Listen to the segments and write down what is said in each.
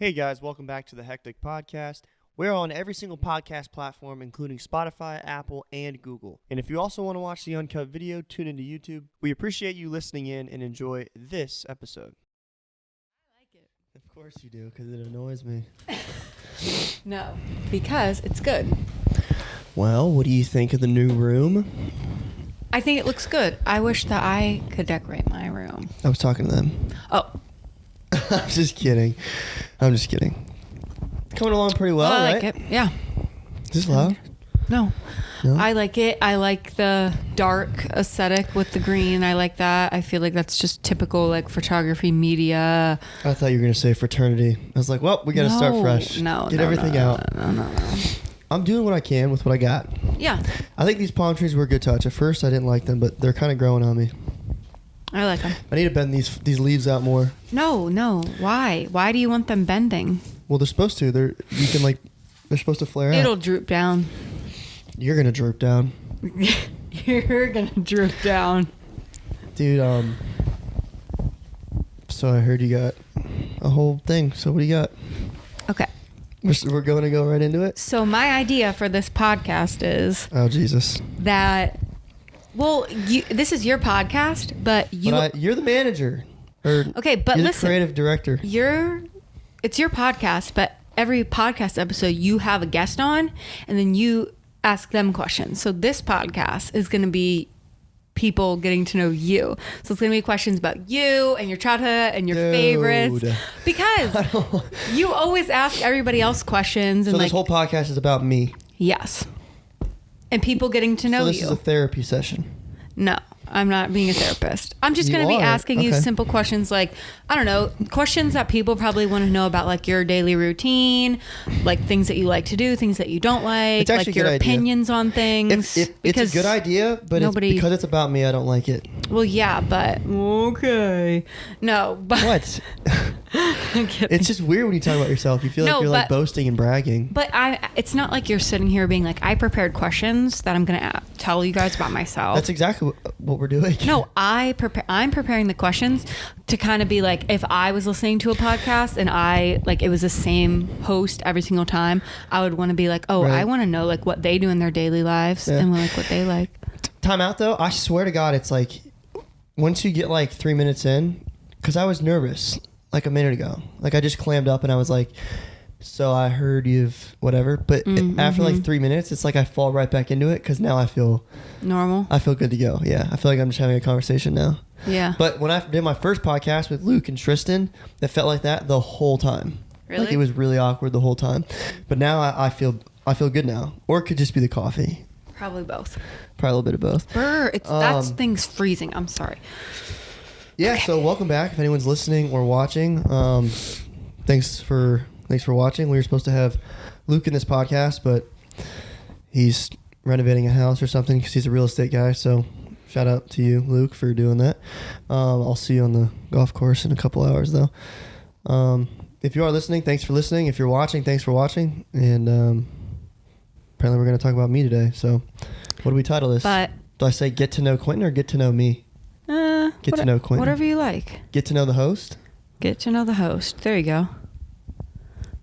Hey guys, welcome back to the Hecktic podcast. We're on every single podcast platform, including Spotify, Apple, and Google. And if you also want to watch the uncut video, tune into YouTube. We appreciate you listening in and enjoy this episode. I like it. Of course you do, because it annoys me. No, because it's good. Well, what do you think of the new room? I think it looks good. I wish that I could decorate my room. I was talking to them. Oh. I'm just kidding. Coming along pretty well, I right? like it. Yeah. Is this loud? No. No? I like it. I like the dark aesthetic with the green. I like that. I feel like that's just typical like photography media. I thought you were going to say fraternity. I was like, well, we got to start fresh. Get everything out. No. I'm doing what I can with what I got. Yeah. I think these palm trees were a good touch. At first, I didn't like them, but they're kind of growing on me. I like them. I need to bend these leaves out more. No. Why? Why do you want them bending? Well, they're supposed to. They're supposed to flare out. It'll droop down. You're gonna droop down. You're gonna droop down. Dude, so I heard you got a whole thing. So what do you got? Okay. We're going to go right into it? So my idea for this podcast is... Oh, Jesus. That... Well, this is your podcast, but you... But you're the manager. Okay, but you're listen. The creative director. It's your podcast, but every podcast episode you have a guest on, and then you ask them questions. So this podcast is going to be people getting to know you. So it's going to be questions about you and your childhood and your favorites. Because you always ask everybody else questions. And so this whole podcast is about me. Yes. And people getting to know you. So this is a therapy session. No, I'm not being a therapist. I'm just going to be asking you simple questions like, I don't know, questions that people probably want to know about, like your daily routine, like things that you like to do, things that you don't like your opinions on things. It's a good idea, but because it's about me, I don't like it. Well, yeah, but okay. No, but... What? It's just weird when you talk about yourself. You feel like you're like boasting and bragging. But it's not like you're sitting here being like, I prepared questions that I'm going to tell you guys about myself. That's exactly what we're doing. No, I'm preparing the questions to kind of be like, if I was listening to a podcast and it was the same host every single time, I would want to be like, oh, right. I want to know like what they do in their daily lives and like what they like. Time out though. I swear to God, it's like once you get like 3 minutes in, because I was nervous like a minute ago. Like I just clammed up and I was like, so I heard you've whatever. But after like 3 minutes, it's like I fall right back into it because now I feel normal. I feel good to go. Yeah. I feel like I'm just having a conversation now. Yeah. But when I did my first podcast with Luke and Tristan, it felt like that the whole time. Really? Like it was really awkward the whole time. But now I feel good now. Or it could just be the coffee. Probably both. Probably a little bit of both. That thing's freezing. I'm sorry. Yeah. Okay. So welcome back. If anyone's listening or watching, thanks for watching. We were supposed to have Luke in this podcast, but he's renovating a house or something because he's a real estate guy. So shout out to you, Luke, for doing that. I'll see you on the golf course in a couple hours, though. If you are listening, thanks for listening. If you're watching, thanks for watching. And apparently we're going to talk about me today. So what do we title this? Do I say Get to Know Quentin or Get to Know Me? Get to know Quentin. Whatever you like. Get to know the host? Get to know the host. There you go.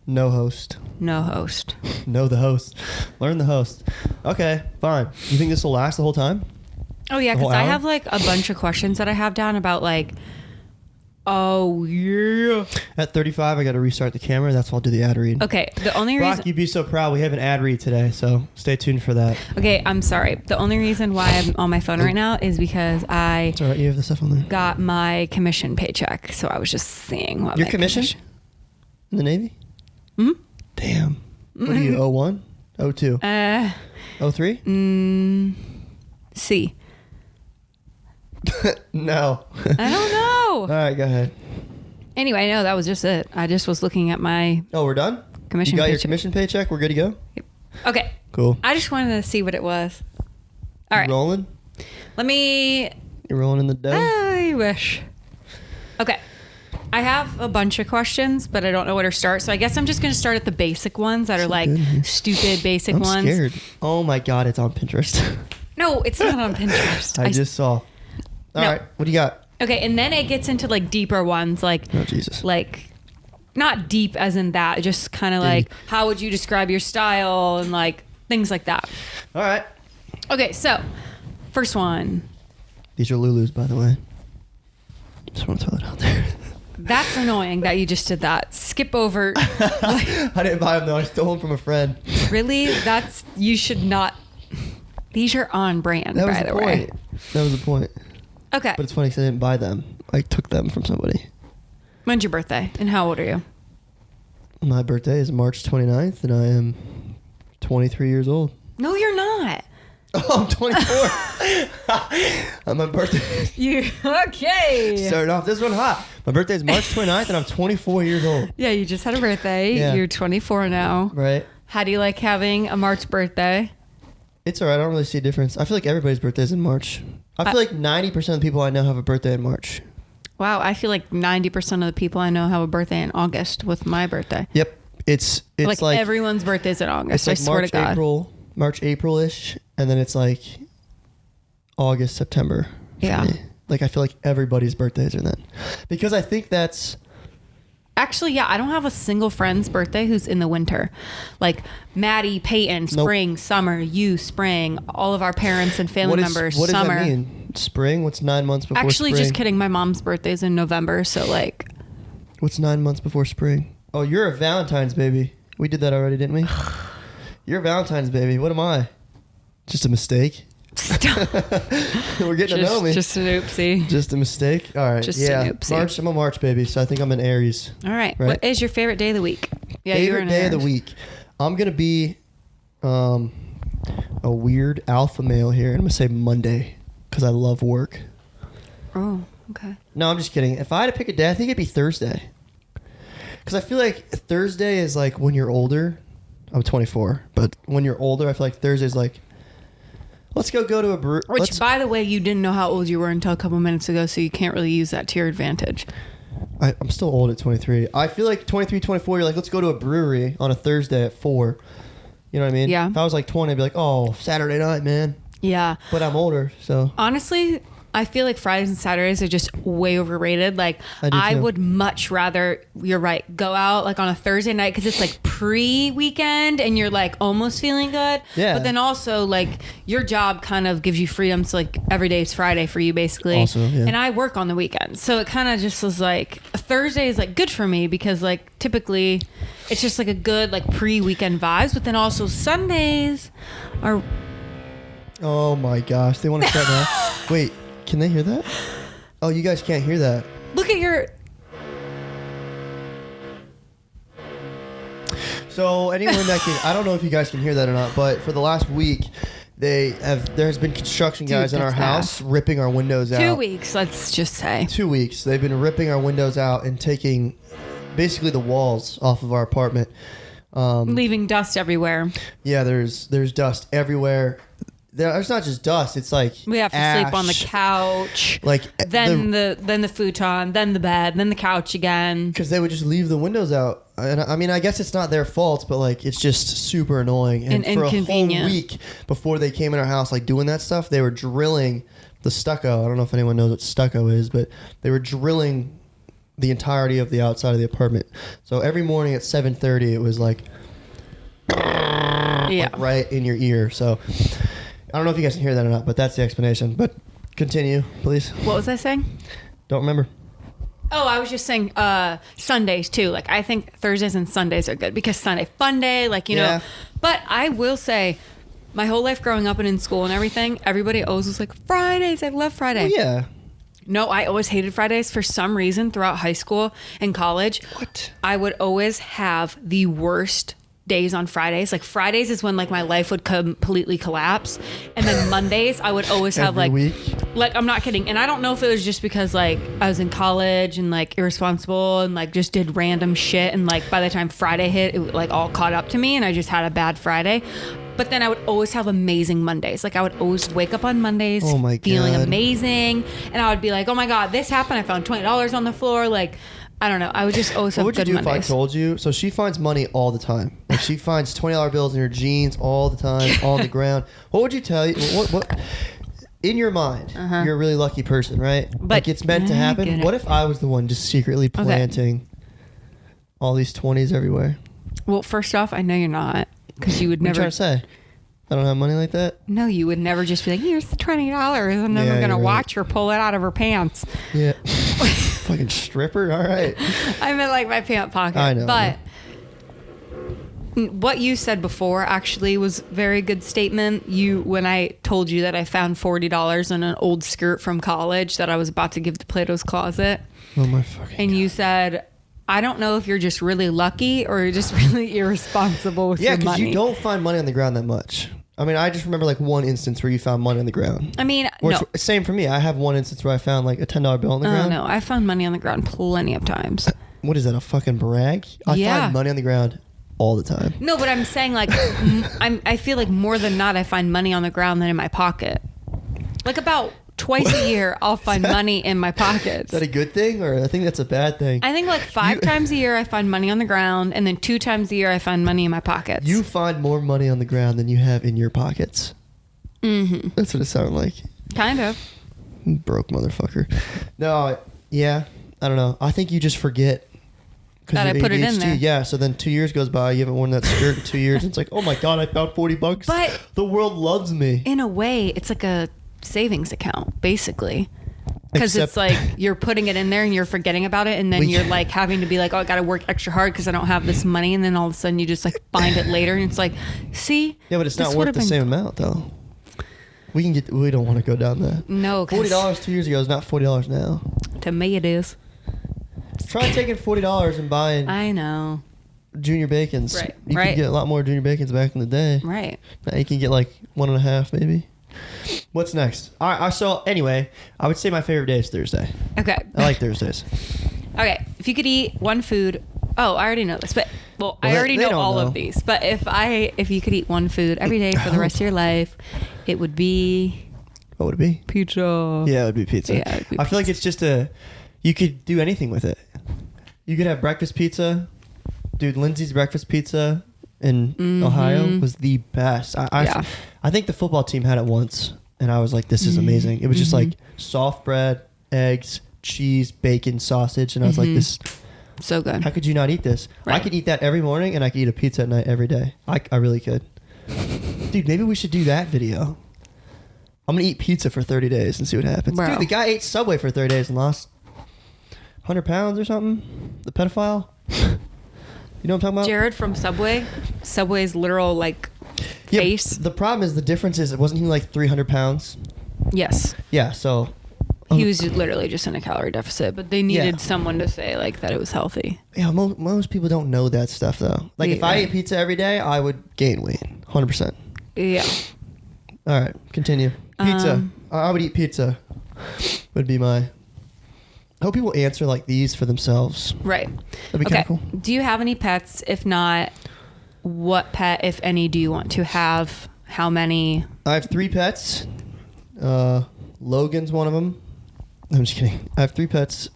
No host. No host. Know the host. Learn the host. Okay, fine. You think this will last the whole time? Oh, yeah, because I have like a bunch of questions that I have down about like, oh, yeah. At 35, I got to restart the camera. That's why I'll do the ad read. Okay, the only reason... Brock, you'd be so proud. We have an ad read today, so stay tuned for that. Okay, I'm sorry. The only reason why I'm on my phone right now is because It's all right, you have the stuff on there. Got my commission paycheck, so I was just seeing what Your commission? In the Navy? Mm-hmm. Damn. What are you, 01? 02? 03? C. No. I don't know. All right, go ahead. Anyway, no, that was just it. I just was looking at my... Oh, we're done? Commission You got paycheck. your commission paycheck? We're good to go? Yep. Okay. Cool. I just wanted to see what it was. All right. Rolling? Let me... You're rolling in the dough? I wish. Okay. I have a bunch of questions, but I don't know where to start. So I guess I'm just going to start at the basic ones that are like stupid basic ones. I'm scared. Oh my God, it's on Pinterest. No, it's not on Pinterest. I just saw. All right, what do you got? Okay, and then it gets into like deeper ones, like oh Jesus, like not deep as in that, just kind of like, how would you describe your style and like things like that. All right. Okay, so first one. These are Lulu's, by the way. Just want to throw that out there. That's annoying that you just did that. Skip over. I didn't buy them though. I stole them from a friend. Really? You should not. These are on brand, by the way. That was the point. Okay. But it's funny because I didn't buy them. I took them from somebody. When's your birthday? And how old are you? My birthday is March 29th, and I am 23 years old. No, you're not. Oh, I'm 24. My birthday. Okay. Starting off this one hot. My birthday is March 29th, and I'm 24 years old. Yeah, you just had a birthday. Yeah. You're 24 now. Right. How do you like having a March birthday? It's all right. I don't really see a difference. I feel like everybody's birthday is in March. I feel like 90% of the people I know have a birthday in March. Wow, I feel like 90% of the people I know have a birthday in August with my birthday. Yep. It's like everyone's birthday's in August. It's like I swear to God. March, April-ish, and then it's like August, September. Yeah. Me. Like I feel like everybody's birthdays are then. Because I think that's... Actually, yeah, I don't have a single friend's birthday who's in the winter. Like Maddie, Peyton, spring, summer, you, spring, all of our parents and family members, what summer. What does that mean? Spring? What's 9 months before Actually, spring? just kidding. My mom's birthday's in November, so like... What's 9 months before spring? Oh, you're a Valentine's baby. We did that already, didn't we? You're a Valentine's baby. What am I? Just a mistake? Stop. We're getting to know me. Just an oopsie. Just a mistake? All right. Just an oopsie. March. I'm a March baby, so I think I'm an Aries. All right. What is your favorite day of the week? Yeah, favorite day of the week. I'm going to be a weird alpha male here. I'm going to say Monday because I love work. Oh, okay. No, I'm just kidding. If I had to pick a day, I think it'd be Thursday. Because I feel like Thursday is like when you're older. I'm 24, but when you're older, I feel like Thursday's like, let's go to a brewery. Which, by the way, you didn't know how old you were until a couple minutes ago, so you can't really use that to your advantage. I'm still old at 23. I feel like 23, 24, you're like, let's go to a brewery on a Thursday at 4. You know what I mean? Yeah. If I was like 20, I'd be like, oh, Saturday night, man. Yeah. But I'm older, so. Honestly, I feel like Fridays and Saturdays are just way overrated. Like, I would much rather, you're right, go out like on a Thursday night because it's like pre-weekend and you're like almost feeling good. Yeah. But then also like your job kind of gives you freedom. So like every day is Friday for you basically. Also, yeah. And I work on the weekend. So it kind of just was like, Thursday is like good for me because like typically it's just like a good like pre-weekend vibes. But then also Sundays are... Oh my gosh, they want to shut now. Wait. Can they hear that? Oh, you guys can't hear that. Look at your... So anyone that can, I don't know if you guys can hear that or not, but for the last week, there has been construction guys in our house ripping our windows out. 2 weeks, let's just say. 2 weeks. They've been ripping our windows out and taking basically the walls off of our apartment. Leaving dust everywhere. Yeah, there's dust everywhere. There's not just dust. It's like we have to ash, sleep on the couch. Like then the futon, then the bed, then the couch again. Because they would just leave the windows out. And I mean, I guess it's not their fault, but like it's just super annoying. And for a whole week before they came in our house, like doing that stuff, they were drilling the stucco. I don't know if anyone knows what stucco is, but they were drilling the entirety of the outside of the apartment. So every morning at 7:30, it was like, like right in your ear. So I don't know if you guys can hear that or not, but that's the explanation. But continue, please. What was I saying? Don't remember. Oh, I was just saying Sundays too. Like I think Thursdays and Sundays are good because Sunday fun day, like you know. But I will say, my whole life growing up and in school and everything, everybody always was like Fridays. I love Friday. Well, yeah. No, I always hated Fridays for some reason throughout high school and college. What? I would always have the worst days on Fridays. Like Fridays is when like my life would completely collapse, and then Mondays I would always have Every week? like I'm not kidding, and I don't know if it was just because like I was in college and like irresponsible and like just did random shit, and like by the time Friday hit it like all caught up to me and I just had a bad Friday. But then I would always have amazing Mondays. Like I would always wake up on Mondays feeling amazing, and I would be like, oh my god, this happened, I found $20 on the floor. Like I don't know. I would just always have good Mondays. What would you do if I told you? So she finds money all the time. Like she finds $20 bills in her jeans all the time, on the ground. What would you tell you? What in your mind, you're a really lucky person, right? But like it's meant to happen. What if I was the one just secretly planting all these 20s everywhere. Well, first off, I know you're not, because you would What are you never. trying to say? I don't have money like that? No, you would never just be like, here's $20, and then Yeah, we're gonna you're right. watch her pull it out of her pants. Yeah. Fucking stripper? All right. I meant like my pant pocket. I know. But what you said before actually was a very good statement. When I told you that I found $40 in an old skirt from college that I was about to give to Plato's Closet. Oh, my fucking And you said, I don't know if you're just really lucky or you're just really irresponsible with Yeah, your because money. you don't find money on the ground that much. I mean, I just remember like one instance where you found money on the ground. I mean, Or no. it's same for me. I have one instance where I found like a $10 bill on the Oh, ground. no. I found money on the ground plenty of times. What is that, a fucking brag? I Yeah. find money on the ground all the time. No, but I'm saying like, I feel like more than not, I find money on the ground than in my pocket. Like about twice a year, I'll find money in my pockets. Is that a good thing, or I think that's a bad thing? I think like 5 times a year I find money on the ground, and then 2 times a year I find money in my pockets. You find more money on the ground than you have in your pockets. Mm-hmm. That's what it sounded like. Kind of. Broke motherfucker. No, yeah, I don't know. I think you just forget. 'Cause That I you're put it in ADHD. there. Yeah, so then 2 years goes by, you haven't worn that skirt in 2 years. And it's like, oh my God, I found $40. But- the world loves me. In a way, it's like a savings account, basically. Because it's Except- like you're putting it in there and you're forgetting about it, and then you're like having to be like, oh, I got to work extra hard because I don't have this money, and then all of a sudden you just like find it later, and it's like, see? Yeah, but it's this not would worth have the been- same amount though. We don't want to go down that. No, 'cause $40 2 years ago is not $40 now. to me it is. Try taking $40 and buying I know. junior bacons. Right, You right. could get a lot more junior bacons back in the day. Right. Now you can get like 1.5 maybe. What's next? All right. So anyway, I would say my favorite day is Thursday. Okay. I like Thursdays. Okay. If you could eat one food, I already know this, but Well, I already they know don't all know. of these. But if you could eat one food every day for the rest of your life, it would be What would it be? pizza. Yeah, it would be pizza. Yeah, it'd be I feel like it's just you could do anything with it. You could have breakfast pizza. Dude, Lindsay's breakfast pizza in Ohio was the best. Yeah. I think the football team had it once, and I was like, this is amazing. It was just like soft bread, eggs, cheese, bacon, sausage, and I was like, this. So good. How could you not eat this? I Right. could eat that every morning, and I could eat a pizza at night every day. I really could. Dude, maybe we should do that video. I'm going to eat pizza for 30 days and see what happens. Bro. Dude, the guy ate Subway for 30 days and lost 100 pounds or something. The pedophile. You know what I'm talking about? Jared from Subway's literal like Yeah, face. the problem is the difference is, wasn't he like 300 pounds? Yes. Yeah, so. He was literally just in a calorie deficit, but they needed Yeah. someone to say like that it was healthy. Yeah, most people don't know that stuff though. Like if I Yeah. ate pizza every day, I would gain weight. 100%. Yeah. All right, continue. Pizza. I would eat pizza. Would be my. I hope people answer like these for themselves. Right. That'd be Okay. kind of cool. Do you have any pets? If not, what pet, if any, do you want to have? How many? I have 3 pets. Logan's one of them. I'm just kidding. I have 3 pets,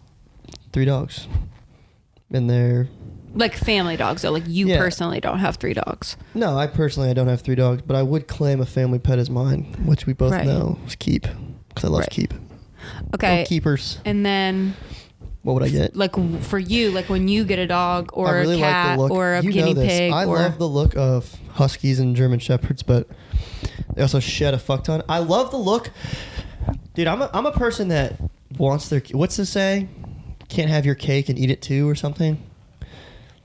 3 dogs, and they're. Like family dogs, though. Like you Yeah. personally don't have 3 dogs. No, I don't have 3 dogs, but I would claim a family pet as mine, which we both Right. know is Keep, because I love Right. Keep. Okay. Love keepers. And then, What would I get? like for you, like when you get a dog or I really a cat like the look. or a You guinea know this. pig, I or love the look of Huskies and German Shepherds, but they also shed a fuck ton. I love the look. Dude, I'm a person that wants their. What's the saying? Can't have your cake and eat it too, or something.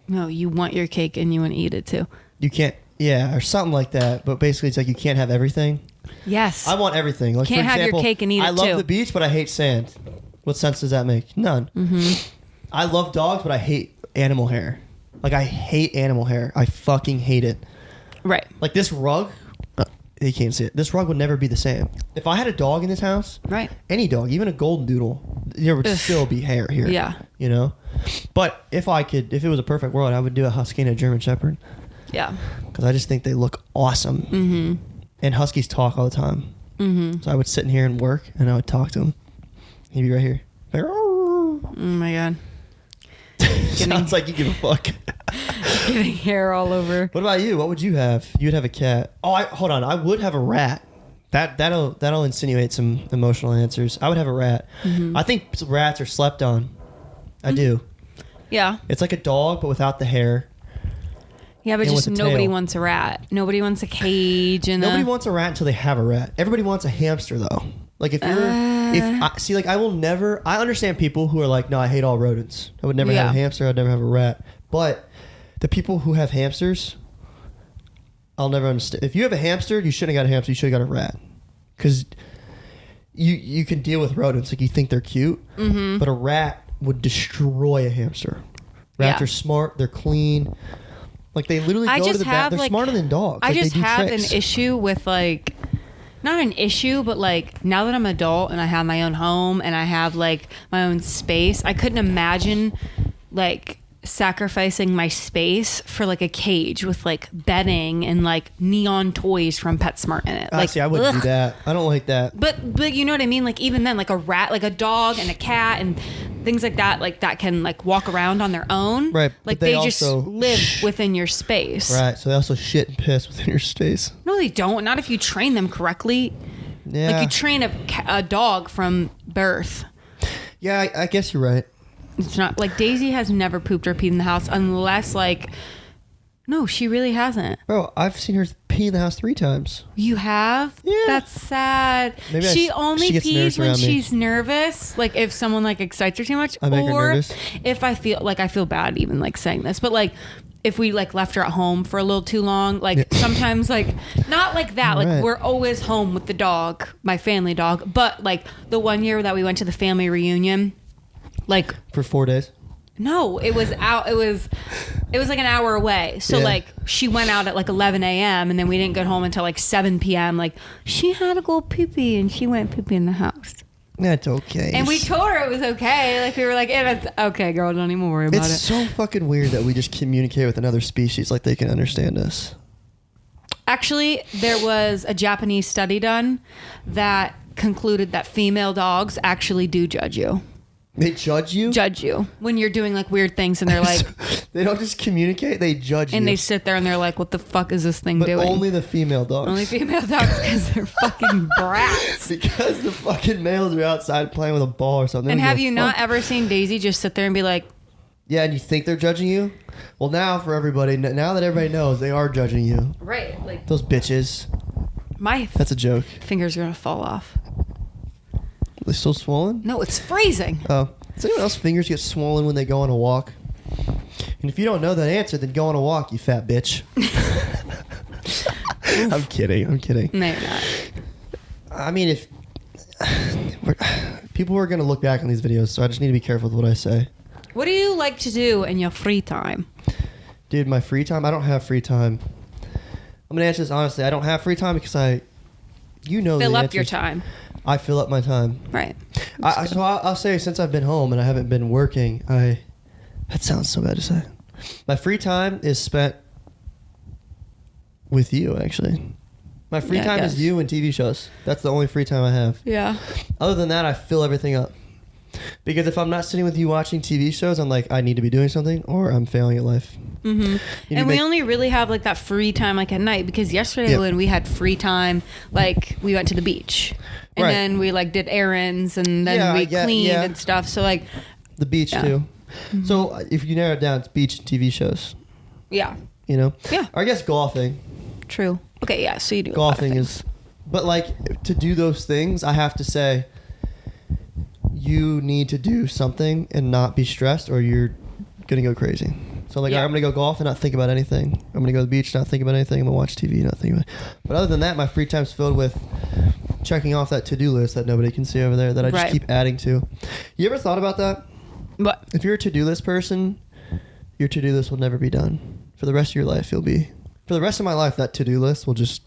no, you want your cake and you want to eat it too. You can't. Yeah, or something like that. But basically, it's like you can't have everything. Yes. I want everything. Like Can't for have your example, cake and eat I it love too. the beach, but I hate sand. What sense does that make? None. Mm-hmm. I love dogs, but I hate animal hair. Like I hate animal hair. I fucking hate it. Right. Like this rug, you can't see it. This rug would never be the same. If I had a dog in this house, Right. any dog, even a golden doodle, there would Ugh. still be hair here. Yeah. You know? But if it was a perfect world, I would do a Husky and a German Shepherd. Yeah. Because I just think they look awesome. Mm-hmm. And Huskies talk all the time. Mm-hmm. So I would sit in here and work, and I would talk to him. He'd be right here. Like, Oh my god. sounds like you give a fuck. Getting hair all over. What about you? What would you have? You'd have a cat. Oh, hold on. I would have a rat. That'll insinuate some emotional answers. I would have a rat. Mm-hmm. I think rats are slept on. I do. Yeah. It's like a dog, but without the hair. Yeah, but And just with a nobody tail. wants a rat. Nobody wants a cage and Nobody wants a rat until they have a rat. Everybody wants a hamster though. Like if you're, I will never. I understand people who are like, no, I hate all rodents. I would never have a hamster. I'd never have a rat. But the people who have hamsters, I'll never understand. If you have a hamster, you shouldn't have got a hamster. You should have got a rat, because you can deal with rodents. Like you think they're cute, but a rat would destroy a hamster. Rats are smart. They're clean. Like they literally go to the bath. They're smarter than dogs. I like, just they do have tricks. an issue with like, not an issue, but like now that I'm an adult and I have my own home and I have like my own space, I couldn't imagine like sacrificing my space for like a cage with like bedding and like neon toys from PetSmart in it. Like, see, I wouldn't do that. I don't like that. But you know what I mean? Like even then, like a rat, like a dog and a cat and things like that can like walk around on their own. Right. Like but they just also live within your space. Right. So they also shit and piss within your space. No, they don't. Not if you train them correctly. Yeah. Like you train a dog from birth. Yeah, I guess you're right. It's not like Daisy has never pooped or peed in the house unless like, no, she really hasn't. Bro, I've seen her pee in the house 3 times. You have? Yeah. That's sad. Maybe She only gets pees nervous when around me. she's nervous. Like if someone like excites her too much. I make her or nervous. if I feel bad even like saying this, but like if we like left her at home for a little too long, like sometimes like not like that. Like Right. we're always home with the dog, my family dog. But like the one year that we went to the family reunion, like For 4 days. no, it was out. It was like an hour away. So Yeah. like she went out at like 11 a.m. and then we didn't get home until like 7 p.m. Like she had to go pee pee and she went pee pee in the house. That's okay. And we told her it was okay. Like we were like, it's okay, girl. Don't even worry about It's it. so fucking weird that we just communicate with another species like they can understand us. Actually, there was a Japanese study done that concluded that female dogs actually do judge you. They judge you? Judge you when you're doing like weird things and they're like, They don't just communicate, they judge and you. they sit there and they're like, what the fuck is this thing but doing? only the female dogs. Only female dogs because they're fucking brats. Because the fucking males are outside playing with a ball or something. And They don't have give a you not fuck. ever seen Daisy just sit there and be like, Yeah, and you think they're judging you? Well, now for everybody, now that everybody knows, they are judging you. right, like Those bitches. my That's a joke. fingers are gonna fall off. They're still swollen? No, it's freezing. Oh. Does anyone else's fingers get swollen when they go on a walk? And if you don't know that answer, then go on a walk, you fat bitch. I'm kidding. No, you're not. I mean, if people are going to look back on these videos, so I just need to be careful with what I say. What do you like to do in your free time? Dude, my free time? I don't have free time. I'm going to answer this honestly. I don't have free time because Fill the up your answers. time. I fill up my time. Right. So I'll say since I've been home and I haven't been working, that sounds so bad to say. My free time is spent with you, actually. My free time is you and TV shows. That's the only free time I have. Yeah. Other than that, I fill everything up. Because if I'm not sitting with you watching TV shows, I'm like, I need to be doing something or I'm failing at life. Mm-hmm. And we only really have like that free time like at night because yesterday when we had free time, like we went to the beach and Right. then we like did errands and then we cleaned and stuff. So like the beach too. Mm-hmm. So if you narrow it down, it's beach and TV shows. Yeah. You know? Yeah. Or I guess golfing. True. Okay, yeah. So you do Golfing a lot of is, but like to do those things, I have to say, you need to do something and not be stressed, or you're gonna go crazy. So like, I'm gonna go golf and not think about anything. I'm gonna go to the beach, not think about anything. I'm gonna watch TV, not think about it. But other than that, my free time's filled with checking off that to-do list that nobody can see over there that I just keep adding to. You ever thought about that? What? If you're a to-do list person, your to-do list will never be done. For the rest of your life, for the rest of my life, that to-do list will just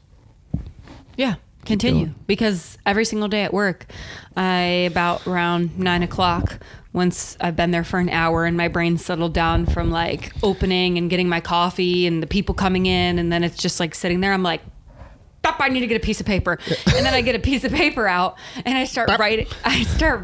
continue going. because every single day at work, about around 9 o'clock, once I've been there for an hour and my brain settled down from like opening and getting my coffee and the people coming in, and then it's just like sitting there, I'm like, "Bop, I need to get a piece of paper." And then I get a piece of paper out and I start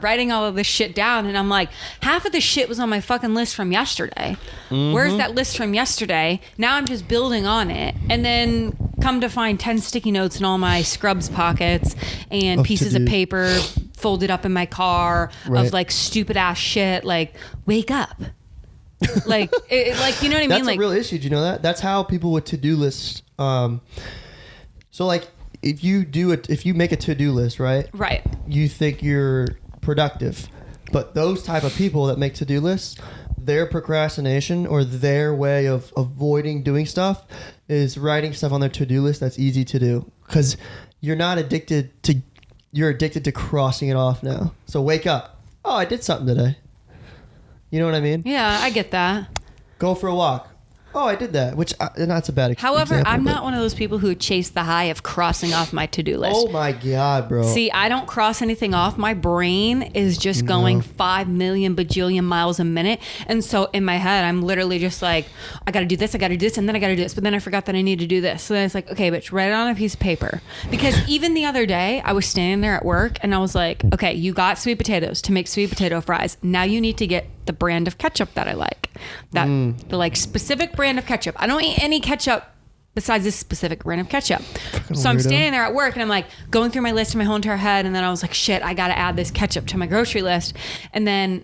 writing all of this shit down, and I'm like, half of the shit was on my fucking list from yesterday. Mm-hmm. Where's that list from yesterday? Now I'm just building on it, and then come to find 10 sticky notes in all my scrubs pockets and pieces of paper folded up in my car of like stupid ass shit like, wake up, Like, like, you know what I mean? That's Like, a real issue. Do you know that? That's how people with to-do lists. So like, if you make a to-do list, right? Right. You think you're productive, but those type of people that make to-do lists, their procrastination or their way of avoiding doing stuff is writing stuff on their to-do list that's easy to do, because you're addicted to crossing it off now. So wake up. Oh, I did something today. You know what I mean? Yeah, I get that. Go for a walk. Oh, I did that, which that's a bad example. However, I'm not one of those people who chase the high of crossing off my to-do list. Oh my God, bro. See, I don't cross anything off. My brain is just going 5 million bajillion miles a minute. And so in my head, I'm literally just like, I got to do this, and then I got to do this. But then I forgot that I need to do this. So then it's like, okay, bitch, write it on a piece of paper. Because even the other day, I was standing there at work and I was like, okay, you got sweet potatoes to make sweet potato fries. Now you need to get the brand of ketchup that I like. The like specific brand of ketchup. I don't eat any ketchup besides this specific brand of ketchup. So I'm standing there at work and I'm like going through my list in my whole entire head, and then I was like, shit, I gotta add this ketchup to my grocery list. And then,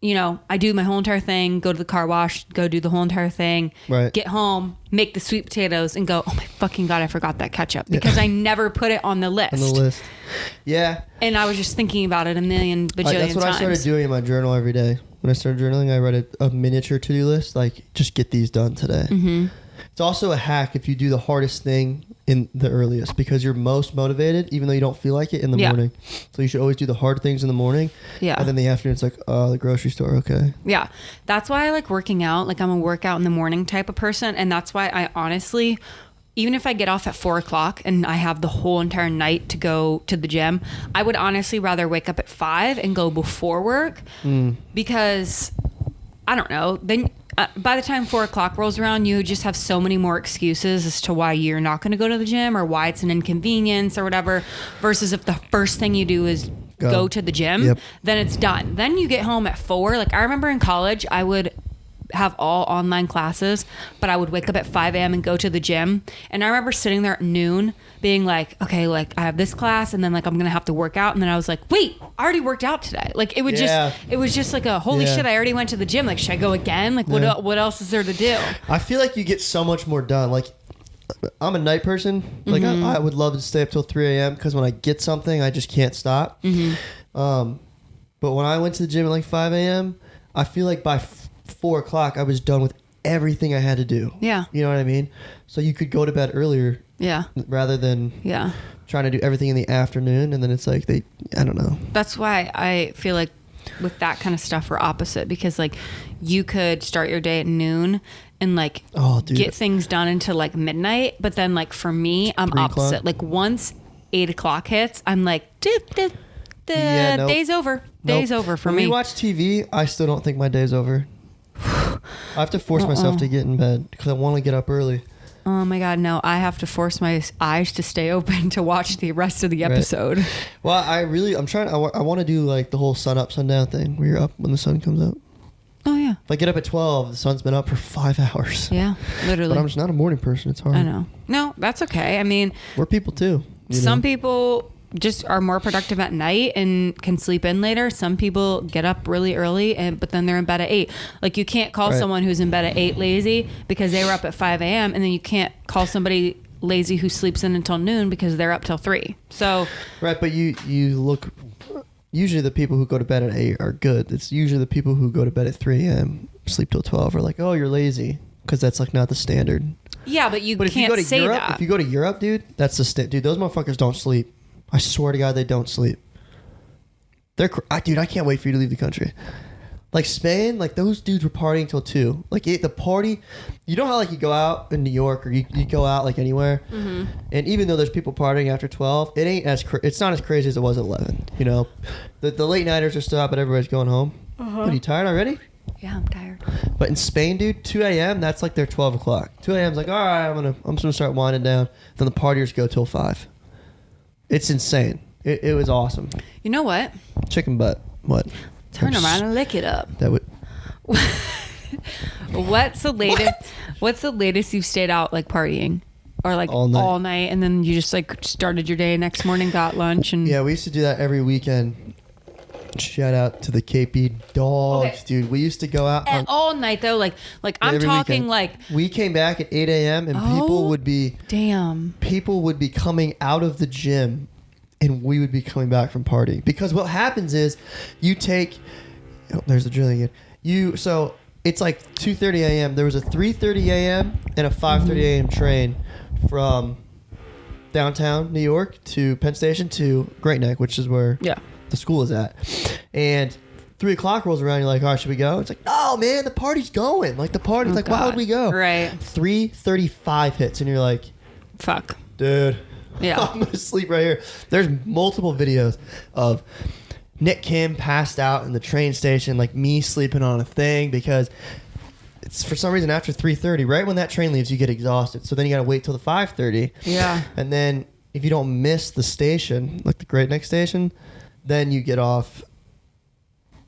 you know, I do my whole entire thing, go to the car wash, go do the whole entire thing, right. Get home, make the sweet potatoes, and go, oh my fucking God, I forgot that ketchup, because I never put it on the list. On the list. Yeah. And I was just thinking about it a million bajillion times. That's what I started doing in my journal every day. When I started journaling, I write a miniature to-do list, like just get these done today. Mm-hmm. It's also a hack if you do the hardest thing in the earliest, because you're most motivated, even though you don't feel like it, in the morning. So you should always do the hard things in the morning. Yeah. And then the afternoon, it's like, oh, the grocery store, okay. Yeah. That's why I like working out. Like, I'm a workout in the morning type of person. And that's why I honestly, even if I get off at 4:00 and I have the whole entire night to go to the gym, I would honestly rather wake up at 5 and go before work, because I don't know, then by the time 4:00 rolls around, you just have so many more excuses as to why you're not going to go to the gym or why it's an inconvenience or whatever, versus if the first thing you do is go to the gym, then it's done. Then you get home at 4. Like, I remember in college, I would have all online classes, but I would wake up at 5 a.m. and go to the gym. And I remember sitting there at noon being like, okay, like I have this class and then like I'm going to have to work out. And then I was like, wait, I already worked out today. Like it was just like a holy shit, I already went to the gym. Like, should I go again? Like what else is there to do? I feel like you get so much more done. Like, I'm a night person. Like I would love to stay up till 3 a.m. because when I get something, I just can't stop. But when I went to the gym at like 5 a.m., I feel like by 4:00 I was done with everything I had to do. Yeah. You know what I mean? So you could go to bed earlier. Yeah. Rather than trying to do everything in the afternoon, and then it's like I don't know. That's why I feel like with that kind of stuff we're opposite, because like you could start your day at noon and like get things done until like midnight, but then like for me, I'm opposite. Like once 8:00 hits, I'm like day's over. Day's over for me. When we watch TV, I still don't think my day's over. I have to force myself to get in bed because I want to get up early. Oh my God, no. I have to force my eyes to stay open to watch the rest of the episode. Right. Well, I want to do like the whole sun up, sundown thing where you're up when the sun comes up. Oh yeah. If I get up at 12, the sun's been up for 5 hours. Yeah, literally. But I'm just not a morning person. It's hard. I know. No, that's okay. I mean, we're people too. Some people just are more productive at night and can sleep in later. Some people get up really early but then they're in bed at 8. Like you can't call someone who's in bed at 8 lazy because they were up at 5 a.m. and then you can't call somebody lazy who sleeps in until noon because they're up till 3. So right, but you look, usually the people who go to bed at 8 are good. It's usually the people who go to bed at 3 a.m. sleep till 12 are like, oh, you're lazy, because that's like not the standard. Yeah, but can't say Europe, that. If you go to Europe, dude, that's the dude. Those motherfuckers don't sleep. I swear to God, they don't sleep. Dude, I can't wait for you to leave the country. Like Spain, like those dudes were partying till 2. Like the party, you know how like you go out in New York or you go out like anywhere, and even though there's people partying after 12, it's not as crazy as it was at 11. You know, the late nighters are still out, but everybody's going home. What, are you tired already? Yeah, I'm tired. But in Spain, dude, 2 a.m. that's like their 12 o'clock. 2 a.m. is like, all right, I'm just gonna start winding down. Then the partiers go till 5. It's insane. It was awesome. You know what? Chicken butt. What? Turn around and lick it up. That would. What's the latest? What's the latest you've stayed out like partying, or like all night, and then you just like started your day next morning, got lunch, and yeah, we used to do that every weekend. Shout out to the KP dogs, Okay. dude. We used to go out And all night though, like I'm every talking weekend. like We came back at 8 a.m. and Oh. people would be coming out of the gym and we would be coming back from partying. Because what happens is you take, there's the drilling again. So it's like 2:30 a.m. There was a 3:30 a.m. and a 5:30 a.m. train from downtown New York to Penn Station to Great Neck, which is where the school is at. And 3 o'clock rolls around, you're like, all right, should we go? It's like, no, man, the party's going. Like, the party's like, why would we go? Right. 3:35 hits, and you're like, fuck. dude, Yeah. I'm going to sleep right here. There's multiple videos of Nick Kim passed out in the train station, like me sleeping on a thing, because it's for some reason after 3:30, right when that train leaves, you get exhausted. So then you got to wait till the 5:30. Yeah. And then if you don't miss the station, like the Great Neck station, then you get off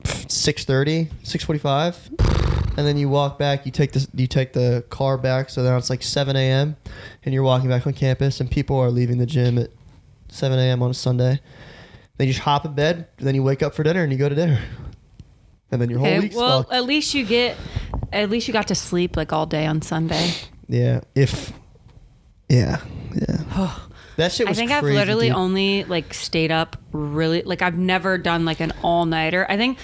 6:30, 6:45, and then you walk back. You take the car back, so now it's like 7 a.m. and you're walking back on campus, and people are leaving the gym at 7 a.m. on a Sunday. Then you just hop in bed, and then you wake up for dinner, and you go to dinner, and then your whole week's fucked. At least you got to sleep like all day on Sunday. Yeah. Yeah. That shit was I think crazy, I've literally dude. only like stayed up really, like I've never done like an all-nighter. I think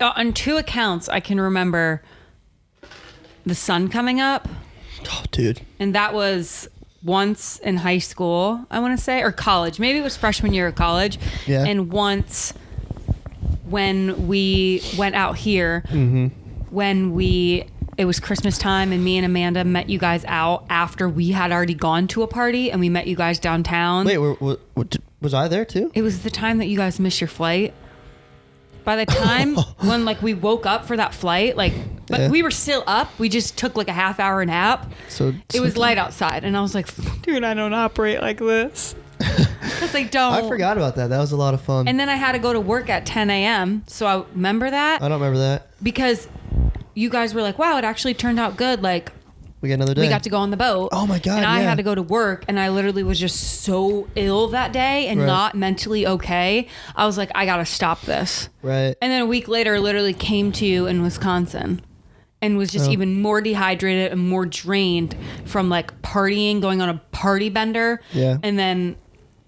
on 2 accounts I can remember the sun coming up. Oh, dude. And that was once in high school, I want to say, or college. Maybe it was freshman year of college. Yeah. And once when we went out here, it was Christmas time and me and Amanda met you guys out after we had already gone to a party and we met you guys downtown. Wait, was I there too? It was the time that you guys missed your flight. By the time when like we woke up for that flight, like, but we were still up. We just took like a half-hour nap. So it was light outside, and I was like, "Dude, I don't operate like this." Because I don't. I forgot about that. That was a lot of fun. And then I had to go to work at 10 a.m. So I remember that. I don't remember that. Because you guys were like, "Wow, it actually turned out good." Like, we got another day. we got to go on the boat. Oh my God, And I yeah. had to go to work, and I literally was just so ill that day and Right. not mentally okay. I was like, I gotta stop this. Right. And then a week later, literally came to you in Wisconsin, and was just even more dehydrated and more drained from like partying, going on a party bender. Yeah. And then,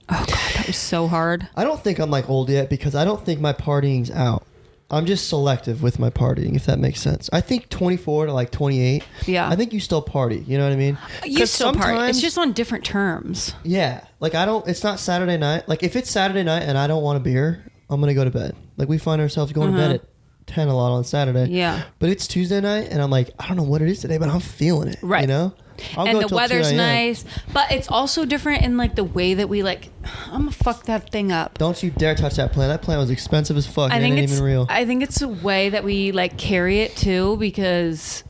oh God, that was so hard. I don't think I'm like old yet because I don't think my partying's out. I'm just selective with my partying, if that makes sense. I think 24 to like 28. Yeah. I think you still party. You know what I mean? You still party. It's sometimes- just on different terms. Yeah. Like it's not Saturday night. Like if it's Saturday night and I don't want a beer, I'm going to go to bed. Like we find ourselves going to bed at 10 a lot on Saturday. Yeah. But it's Tuesday night and I'm like, I don't know what it is today, but I'm feeling it. Right. You know? I'll And go the till weather's 2 a.m. nice, but it's also different in like the way that we like, I'm gonna fuck that thing up. Don't you dare touch that plant. That plant was expensive as fuck. I and think it ain't it's even real. I think it's the way that we like carry it too, because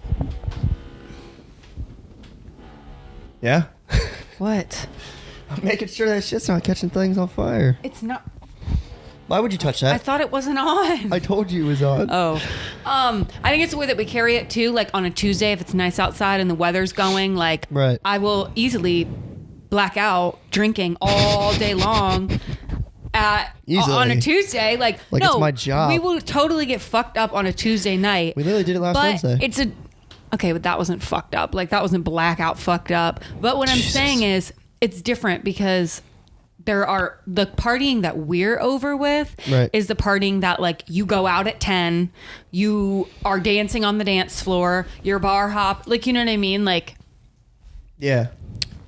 Yeah. what? I'm making sure that shit's not catching things on fire. It's not. Why would you touch I that? thought it wasn't on. I told you it was on. Oh, I think it's the way that we carry it too. Like on a Tuesday, if it's nice outside and the weather's going, like Right. I will easily black out drinking all day long. Easily. On a Tuesday, like no, it's my job. We will totally get fucked up on a Tuesday night. We literally did it last but Wednesday. Okay, but that wasn't fucked up. Like that wasn't blackout fucked up. But what I'm Jesus. saying is, it's different because there are the partying that we're over with Right. is the partying that like you go out at 10, you are dancing on the dance floor, you're bar hop, like you know what I mean? Like Yeah.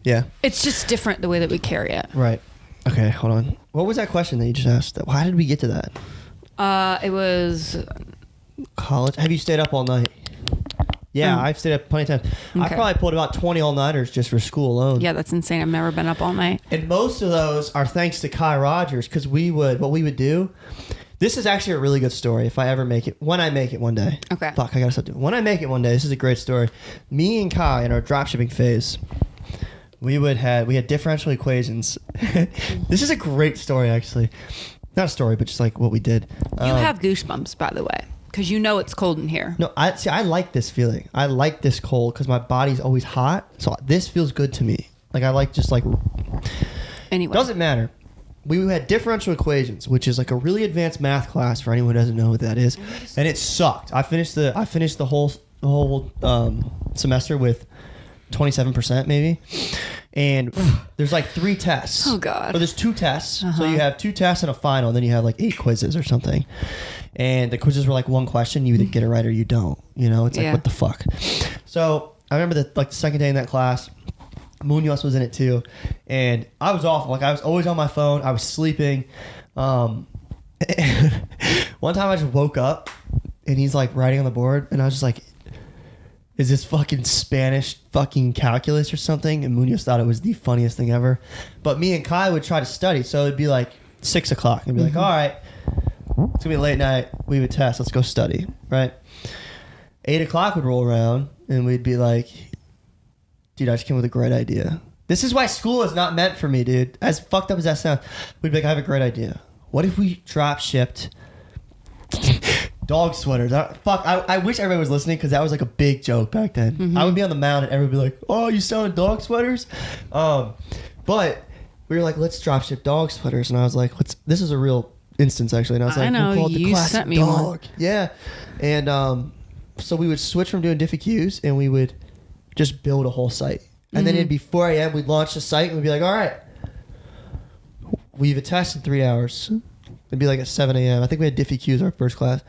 Yeah. it's just different the way that we carry it. Right. Okay, hold on. What was that question that you just asked? Why did we get to that? It was College? Have you stayed up all night? Yeah, I've stayed up plenty of times. I Okay. probably pulled about 20 all-nighters just for school alone. yeah, that's insane. I've never been up all night. And most of those are thanks to Kai Rogers because what we would do. This is actually a really good story if I ever make it. When I make it one day. Okay. Fuck, I gotta stop doing it. When I make it one day, this is a great story. Me and Kai in our dropshipping phase, we had differential equations. This is a great story, actually. Not a story, but just like what we did. You have goosebumps, by the way, because you know it's cold in here. No, I like this feeling. I like this cold because my body's always hot. So this feels good to me. Like I like just like. Anyway. Doesn't matter. we had differential equations, which is like a really advanced math class for anyone who doesn't know what that is, and it sucked. I finished the whole semester with 27% maybe, and there's like 3 tests. Oh God! Or there's 2 tests, so you have 2 tests and a final, and then you have like 8 quizzes or something. And the quizzes were like one question, you either get it right or you don't. You know, it's like what the fuck. So I remember that like the second day in that class, Munoz was in it too, and I was awful. Like I was always on my phone. I was sleeping. One time I just woke up and he's like writing on the board, and I was just like, "Is this fucking Spanish fucking calculus or something?" And Munoz thought it was the funniest thing ever. But me and Kai would try to study, so it'd be like 6 o'clock, and be like, "All right, it's gonna be a late night. We have a test. Let's go study." Right? 8 o'clock would roll around, and we'd be like, "Dude, I just came with a great idea. This is why school is not meant for me, dude." As fucked up as that sounds, we'd be like, "I have a great idea. What if we drop shipped dog sweaters?" I wish everybody was listening, because that was like a big joke back then. I would be on the mound and everybody would be like, "Oh, you selling dog sweaters?" But we were like, "Let's drop ship dog sweaters." And I was like, this is a real instance actually. And I was like, know, we'll call it the you classic sent me dog. one. Yeah. And so we would switch from doing diffie Qs, and we would just build a whole site. And then it'd be 4 a.m. We'd launch the site, and we'd be like, "All right, we have a test in 3 hours." It'd be like at 7 a.m. I think we had diffie Qs our first class.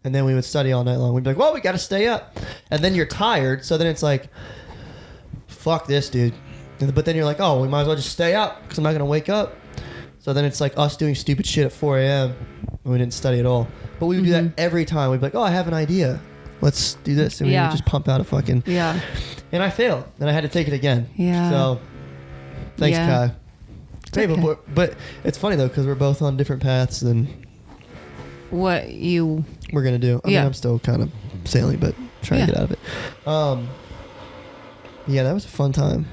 And then we would study all night long. We'd be like, "Well, we got to stay up." And then you're tired. So then it's like, fuck this, dude. But then you're like, "Oh, we might as well just stay up, because I'm not going to wake up." So then it's like us doing stupid shit at 4 a.m. and we didn't study at all. But we would do that every time. We'd be like, "Oh, I have an idea. Let's do this." And we would just pump out a fucking... Yeah. And I failed. And I had to take it again. Yeah. So, thanks, Kai. Hey, okay. but it's funny, though, because we're both on different paths than what you... we're going to do. I mean, I'm still kind of sailing, but trying to get out of it. Yeah, that was a fun time.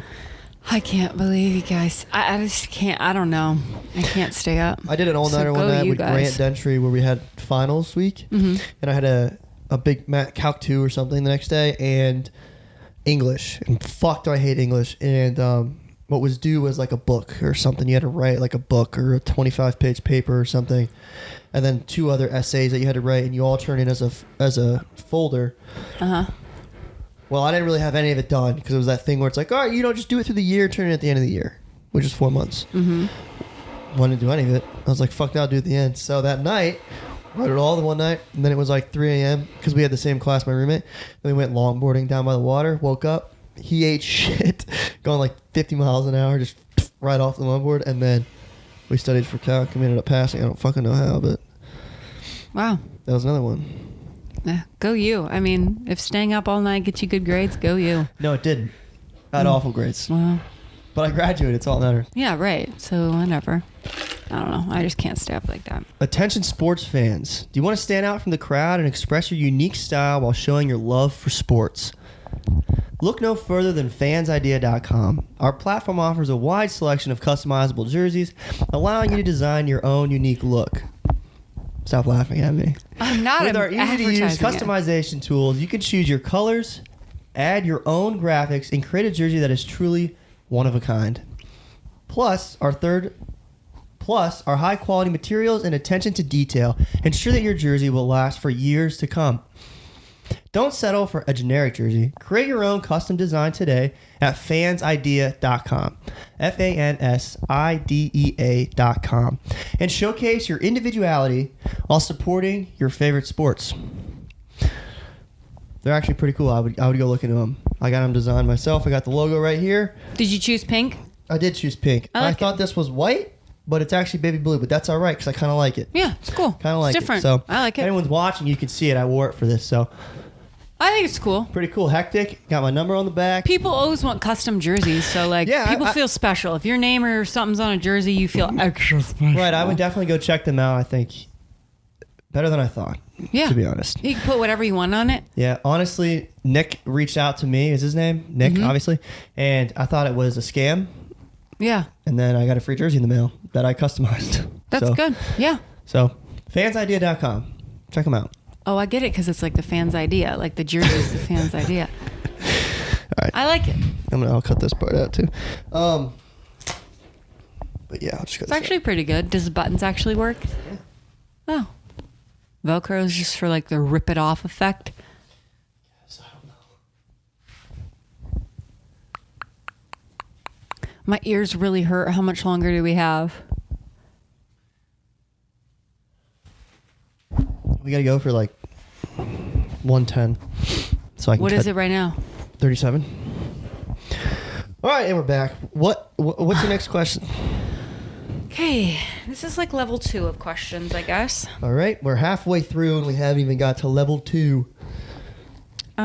I can't believe you guys. I just can't. I don't know. I can't stay up. I did an all-nighter one night with guys. Grant Dentry, where we had finals week. And I had a big Calc 2 or something the next day, and English. And fuck, do I hate English. And what was due was like a book or something. You had to write like a book or a 25-page paper or something. And then 2 other essays that you had to write, and you all turn in as a folder. Well, I didn't really have any of it done, because it was that thing where it's like, all right, you don't just do it through the year, turn it at the end of the year, which is 4 months. Wanted to do any of it. I was like, fuck that, I'll do it at the end. So that night, wrote it all in one night, and then it was like 3 a.m. because we had the same class, my roommate. Then we went longboarding down by the water, woke up, he ate shit, going like 50 miles an hour, just right off the longboard, and then we studied for calc, and we ended up passing. I don't fucking know how, but... Wow. That was another one. Go you. I mean, if staying up all night gets you good grades, go you. No, it didn't. I had awful grades. Well, but I graduated. It's all that matters. Yeah, right. So whatever. I don't know. I just can't stay up like that. Attention sports fans. Do you want to stand out from the crowd and express your unique style while showing your love for sports? Look no further than fansidea.com. Our platform offers a wide selection of customizable jerseys, allowing you to design your own unique look. Stop laughing at me. I'm not. With our easy-to-use customization tools, you can choose your colors, add your own graphics, and create a jersey that is truly one of a kind. Plus, our high-quality materials and attention to detail ensure that your jersey will last for years to come. Don't settle for a generic jersey. Create your own custom design today at fansidea.com. FANSIDEA.com. And showcase your individuality while supporting your favorite sports. They're actually pretty cool. I would go look into them. I got them designed myself. I got the logo right here. Did you choose pink? I did choose pink. I thought this was white, but it's actually baby blue. But that's all right, because I kind of like it. Yeah, it's cool. Kind of like different. it. So I like it. If anyone's watching, you can see it. I wore it for this, so... I think it's cool. Pretty cool. Hecktic. Got my number on the back. People always want custom jerseys, so people feel special. If your name or something's on a jersey, you feel extra special. Right. I would definitely go check them out. I think better than I thought. Yeah. To be honest. You can put whatever you want on it. Yeah. Honestly, Nick reached out to me. Is his name Nick? Obviously. And I thought it was a scam. Yeah. And then I got a free jersey in the mail that I customized. That's good. Yeah. So fansidea.com. Check them out. Oh, I get it, because it's like the fan's idea. Like the jersey is the fan's idea. All right. I like it. I'll cut this part out too. But yeah, I'll just go. It's actually pretty good. Does the buttons actually work? Yeah. Oh. Velcro is just for like the rip it off effect. Yes, I don't know. My ears really hurt. How much longer do we have? We gotta go for like 110. So I can What cut is it right now? 37. All right, and we're back. What's the next question? Okay, this is like level 2 of questions, I guess. All right, we're halfway through and we haven't even got to level 2. Boo.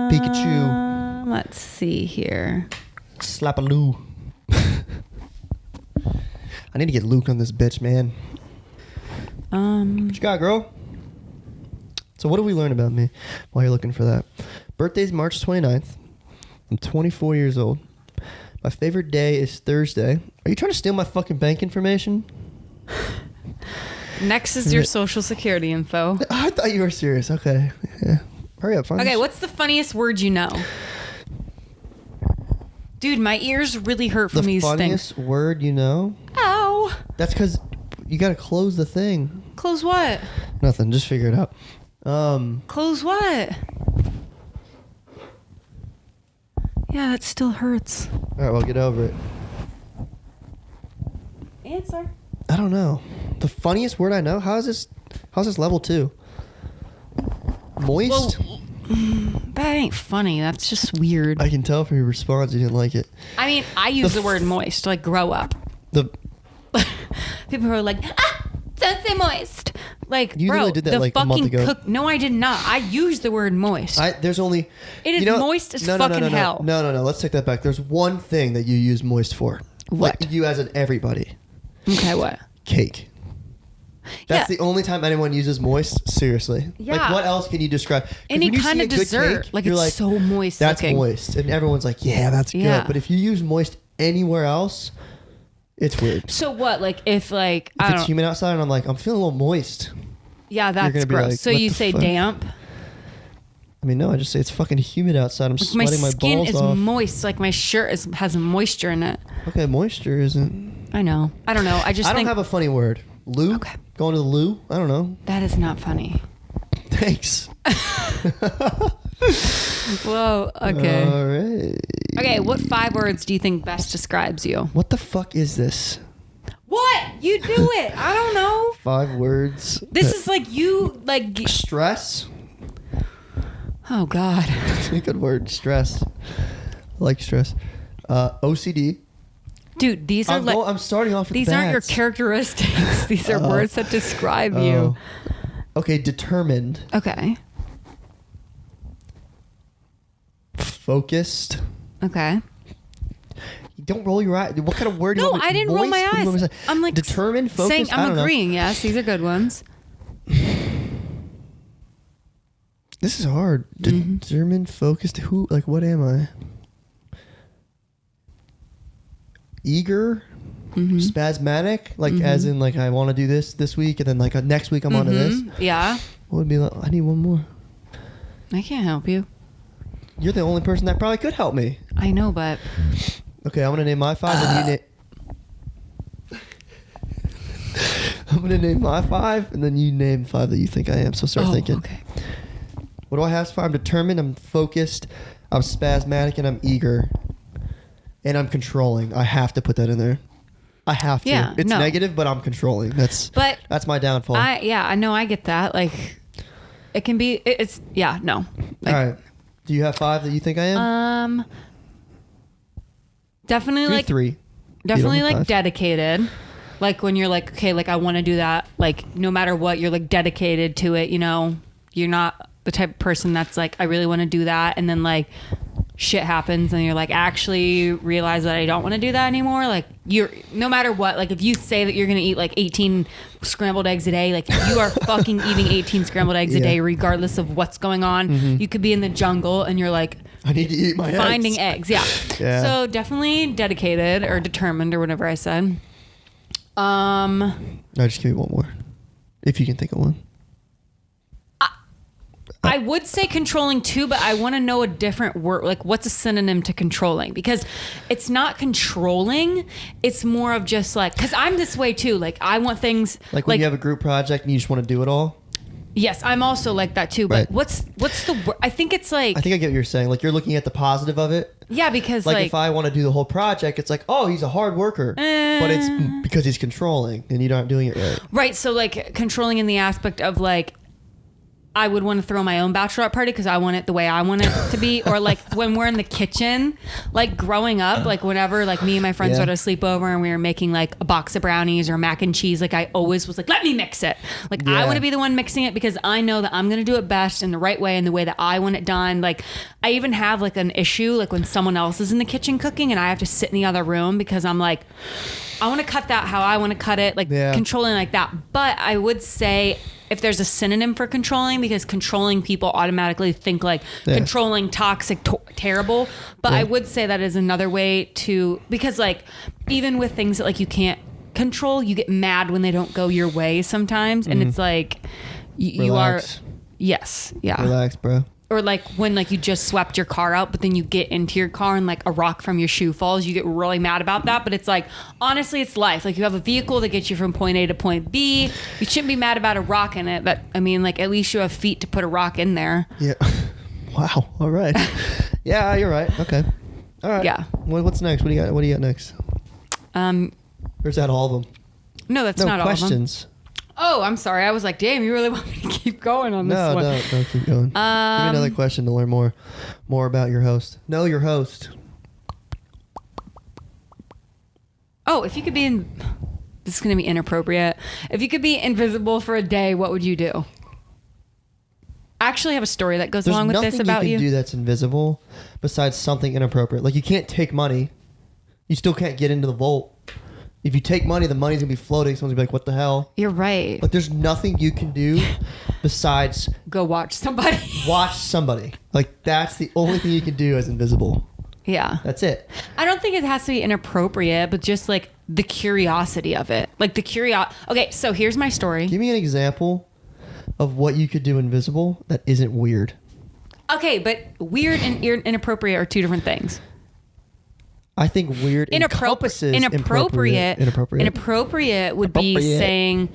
Pikachu. Let's see here. Slap-a-loo. I need to get Luke on this bitch, man. What you got, girl? So what do we learn about me while you're looking for that? Birthday's March 29th. I'm 24 years old. My favorite day is Thursday. Are you trying to steal my fucking bank information? Next is your social security info. I thought you were serious. Okay. Yeah. Hurry up. Okay, what's the funniest word you know? Dude, my ears really hurt from these The things. funniest word you know? Ow. That's because you got to close the thing. Close what? Nothing. Just figure it out. Close what? Yeah, that still hurts. All right, well, get over it. Answer. I don't know. The funniest word I know? How's this level 2? Moist? Well, that ain't funny. That's just weird. I can tell from your response you didn't like it. I mean, I use the word moist, like grow up. People are like, don't say moist. Like, You bro, literally did that the like a month fucking ago. No, I did not. I used the word moist. There's only... It is moist as fucking hell. No. Let's take that back. There's one thing that you use moist for. What? Like you as in everybody. Okay, what? Cake. That's Yeah. the only time anyone uses moist. Seriously. Yeah. Like what else can you describe? 'Cause Any when you kind see of a good dessert. cake, Like you're it's so moist That's looking. moist. And everyone's like, yeah, that's Yeah. good. But if you use moist anywhere else, it's weird. So what? Like if like If it's humid outside and I'm like, I'm feeling a little moist. yeah, gonna that's be gross. like, So what you the say fuck? damp. I mean, no, I just say it's fucking humid outside. I'm My sweating my skin balls is off. moist. Like my shirt has moisture in it. Okay, moisture isn't... I know. I don't know. I just I don't think have a funny word. Loo? Okay. Going to the loo? I don't know. that is not funny. Thanks. Whoa. Okay. All right. Okay. What 5 words do you think best describes you? What the fuck is this? What? You do it. I don't know. 5 words. This is like you like. Stress. Oh God. Good word. Stress. I like stress. OCD. Dude, these are like. I'm starting off with These aren't your bats. characteristics. These are words that describe you. Okay, determined. Okay. Focused. Okay. Don't roll your eyes. What kind of word? do you No, want me- I didn't roll my moist? What do you want me eyes. to say? I'm like determined, focused. saying I I'm don't know. agreeing. Yes, these are good ones. This is hard. Determined, focused. Who? Like, what am I? Eager, spasmodic. Like, as in, like, I want to do this week, and then like next week I'm onto this. Yeah. What would be? Like, I need one more. I can't help you. You're the only person that probably could help me. I know, but Okay, I'm gonna name my 5, and you name. I'm gonna name my 5, and then you name 5 that you think I am. So start thinking. Okay. What do I have? I'm determined. I'm focused. I'm spasmodic, and I'm eager. And I'm controlling. I have to put that in there. I have to. Yeah, It's no. negative, but I'm controlling. That's my downfall. I know. I get that. Like, it can be. It's yeah. No. Like, All right. Do you have 5 that you think I am? Definitely Give me like 3. Definitely You don't have like 5? dedicated. Like when you're like, okay, like I want to do that. Like no matter what, you're like dedicated to it. You know, you're not the type of person that's like, I really want to do that, and then like shit happens, and you're like, actually realize that I don't want to do that anymore. Like you're no matter what. Like if you say that you're gonna eat like 18 scrambled eggs a day, like you are fucking eating 18 scrambled eggs a day, regardless of what's going on. You could be in the jungle, and you're like, I need to eat my finding eggs. Yeah. Yeah. So definitely dedicated or determined or whatever I said. No, just give me one more. If you can think of one. I would say controlling too, but I want to know a different word. Like, what's a synonym to controlling? Because it's not controlling. It's more of just like, because I'm this way too. Like, I want things Like when you have a group project and you just want to do it all. Yes, I'm also like that too. But Right. what's the word? I think it's like. I think I get what you're saying. Like you're looking at the positive of it. Yeah, because Like if I want to do the whole project, it's like, oh, he's a hard worker, but it's because he's controlling and you're not doing it right. Right. So like controlling in the aspect of like, I would want to throw my own bachelorette party because I want it the way I want it to be. Or like when we're in the kitchen, like growing up, like whenever like me and my friends Yeah. would have sleepover and we were making like a box of brownies or mac and cheese, like I always was like, let me mix it. Like I Yeah. want to be the one mixing it because I know that I'm going to do it best in the right way and the way that I want it done. Like I even have like an issue like when someone else is in the kitchen cooking and I have to sit in the other room because I'm like, I want to cut that how I want to cut it, like controlling like that. But I would say if there's a synonym for controlling, because controlling people automatically think like controlling, toxic, terrible. But I would say that is another way to, because like even with things that like you can't control, you get mad when they don't go your way sometimes. And it's like you are, yes. Yeah. Relax, bro. Or like when like you just swept your car out, but then you get into your car and like a rock from your shoe falls, you get really mad about that. But it's like, honestly, it's life. Like you have a vehicle that gets you from point A to point B. You shouldn't be mad about a rock in it. But I mean, like at least you have feet to put a rock in there. Yeah. Wow. All right. Yeah, you're right. Okay. All right. Yeah. What's next? What do you got? What do you got next? Or is that all of them? No, that's not all of them. Questions. Oh, I'm sorry. I was like, damn, you really want me to keep going on this one? No, keep going. Give me another question to learn more about your host. Know your host. Oh, if you could be this is going to be inappropriate. If you could be invisible for a day, what would you do? I actually have a story that goes along with this about you you. can do that's invisible besides something inappropriate. Like you can't take money. You still can't get into the vault. If you take money, the money's gonna be floating. Someone's gonna be like, "What the hell?" You're right. Like there's nothing you can do besides Go watch somebody. watch somebody. Like that's the only thing you can do as invisible. Yeah. That's it. I don't think it has to be inappropriate, but just like the curiosity of it. Like the curiosity. Okay, so here's my story. Give me an example of what you could do invisible that isn't weird. Okay, but weird and inappropriate are two different things. I think weird encompasses inappropriate would be Appropriate. saying,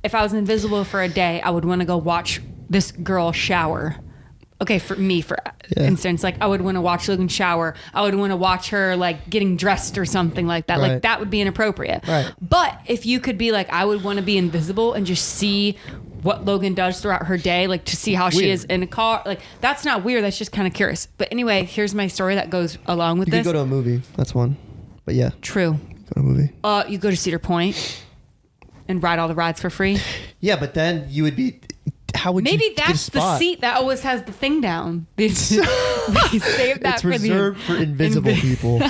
if I was invisible for a day, I would want to go watch this girl shower. Okay, for instance, like I would want to watch Logan shower. I would want to watch her like getting dressed or something like that. Right. Like that would be inappropriate. Right. But if you could be like, I would want to be invisible and just see what Logan does throughout her day, like to see how she is in a car. Like that's not weird. That's just kind of curious. But anyway, here's my story that goes along with You this. could go to a movie. That's one. But yeah. True. Go to a movie. You go to Cedar Point and ride all the rides for free. Yeah, but then you would be... How would Maybe you get a that's the spot? seat that always has the thing down. They save that It's for reserved for invisible people.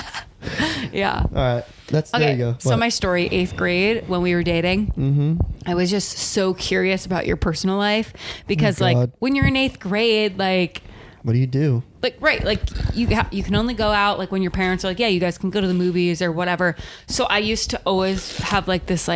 Yeah. All right. There you go. So my story, 8th grade, when we were dating, I was just so curious about your personal life because like when you're in 8th grade, like what do you do? Like, right. Like you can only go out like when your parents are like, yeah, you guys can go to the movies or whatever. So I used to always have like this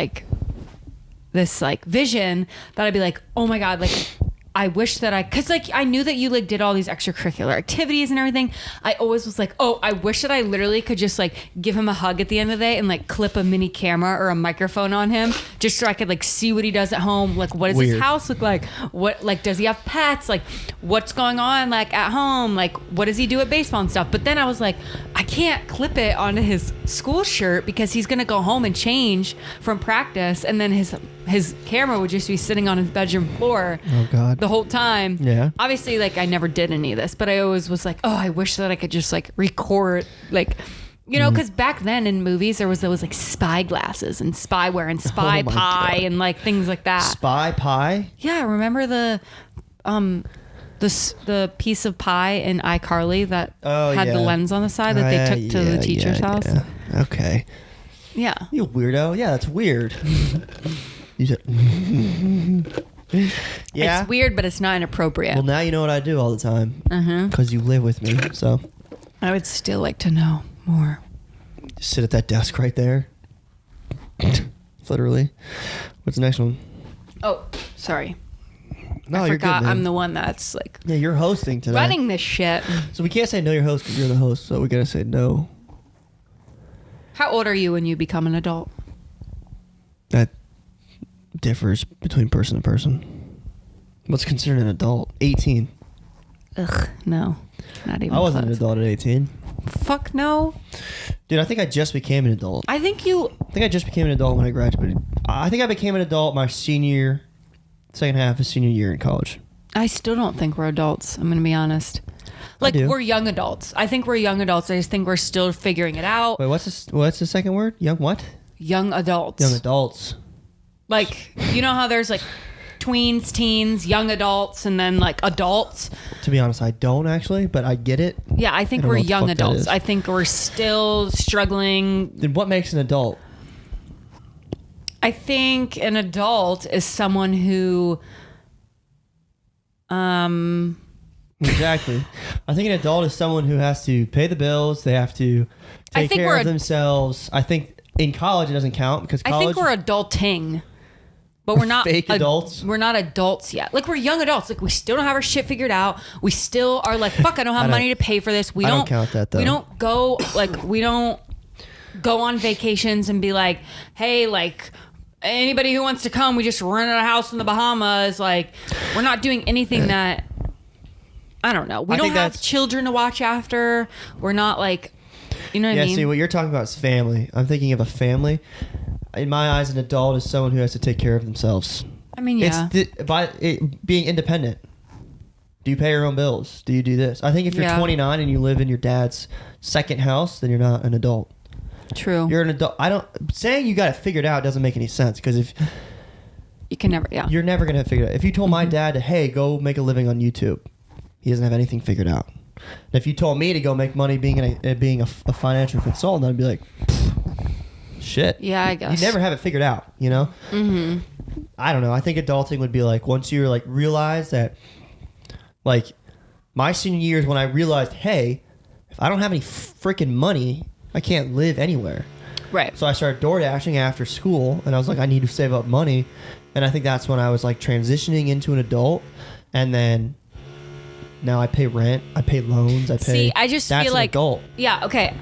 vision that I'd be like, oh my God, like I wish that cause like I knew that you like did all these extracurricular activities and everything. I always was like, oh, I wish that I literally could just like give him a hug at the end of the day and like clip a mini camera or a microphone on him just so I could like see what he does at home. Like, what does his house look like? What, like, does he have pets? Like, what's going on like at home? Like, what does he do at baseball and stuff? But then I was like, I can't clip it onto his school shirt because he's going to go home and change from practice. And then his camera would just be sitting on his bedroom floor. Oh God. The whole time. Yeah. Obviously, like I never did any of this, but I always was like, oh, I wish that I could just like record, like, you know, because back then in movies there was those like spy glasses and spyware and spy pie and like things like that. Spy pie? Yeah, remember the piece of pie in iCarly that had the lens on the side that they took to the teacher's house? Yeah. Okay. Yeah. You weirdo. Yeah, that's weird. You said... Yeah. It's weird, but it's not inappropriate. Well, now you know what I do all the time. Because you live with me, so. I would still like to know more. Just sit at that desk right there. Literally. What's the next one? Oh, sorry. No, I you're good, forgot man. I'm the one that's like Yeah, you're hosting today. running this shit. So we can't say no, you're host because you're the host. So we gotta say no. How old are you when you become an adult? That differs between person to person. What's considered an adult? 18. Ugh, no, not even. I wasn't close. an adult at 18. Fuck no. Dude, I think I just became an adult. I think I just became an adult when I graduated. I think I became an adult my second half of senior year in college. I still don't think we're adults. I'm going to be honest. Like, do. we're young adults. I think we're young adults. I just think we're still figuring it out. Wait, what's the second word? Young what? Young adults. Young adults. Like, you know how there's like tweens, teens, young adults, and then like adults? To be honest, I don't actually, but I get it. Yeah, I think I don't we're know what the young fuck that adults. is. I think we're still struggling. Then what makes an adult? I think an adult is someone who Exactly. I think an adult is someone who has to pay the bills. They have to take think care we're of themselves. I think in college it doesn't count because I college. think we're adulting. But we're not fake adults. We're not adults yet. Like, we're young adults. Like, we still don't have our shit figured out. We still are like, fuck, I don't have money to pay for this. I don't count that, though. We don't go on vacations and be like, hey, like, anybody who wants to come, we just rented a house in the Bahamas. Like, we're not doing anything that, I don't know. We don't have children to watch after. We're not like, you know what I mean? Yeah, see, what you're talking about is family. I'm thinking of a family. In my eyes, an adult is someone who has to take care of themselves. I mean, yeah. It's being independent. Do you pay your own bills? Do you do this? I think if you're 29 and you live in your dad's second house, then you're not an adult. True. You're an adult. Saying you got it figured out doesn't make any sense because if you can never, yeah. You're never gonna have it figured out. If you told my dad, hey, go make a living on YouTube, he doesn't have anything figured out. And if you told me to go make money being a financial consultant, I'd be like, shit. Yeah, I guess. You never have it figured out, you know? Mm-hmm. I don't know. I think adulting would be like once you like realize that, like my senior year is when I realized, hey, if I don't have any freaking money, I can't live anywhere. Right. So I started door dashing after school, and I was like, I need to save up money. And I think that's when I was like transitioning into an adult. And then now I pay rent, I pay loans, I pay. See, I just that's feel an like adult. Yeah, okay.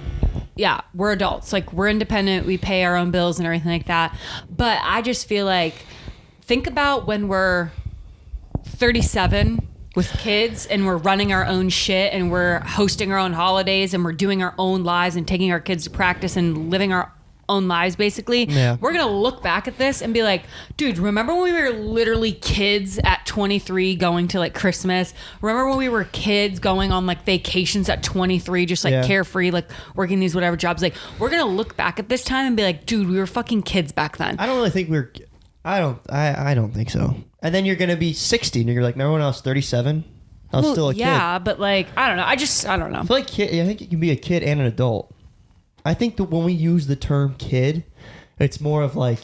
Yeah, we're adults. Like, we're independent. We pay our own bills and everything like that. But I just feel like, think about when we're 37 with kids and we're running our own shit and we're hosting our own holidays and we're doing our own lives and taking our kids to practice and living our own lives, basically. Yeah. We're going to look back at this and be like, dude, remember when we were literally kids at 23 going to like Christmas? Remember when we were kids going on like vacations at 23, just like carefree, like working these whatever jobs? Like, we're going to look back at this time and be like, dude, we were fucking kids back then. I don't really think I don't think so. And then you're going to be 60 and you're like, remember when I was 37? I was still a kid. Yeah, but like, I don't know. I don't know. I feel like I think you can be a kid and an adult. I think that when we use the term kid, it's more of like,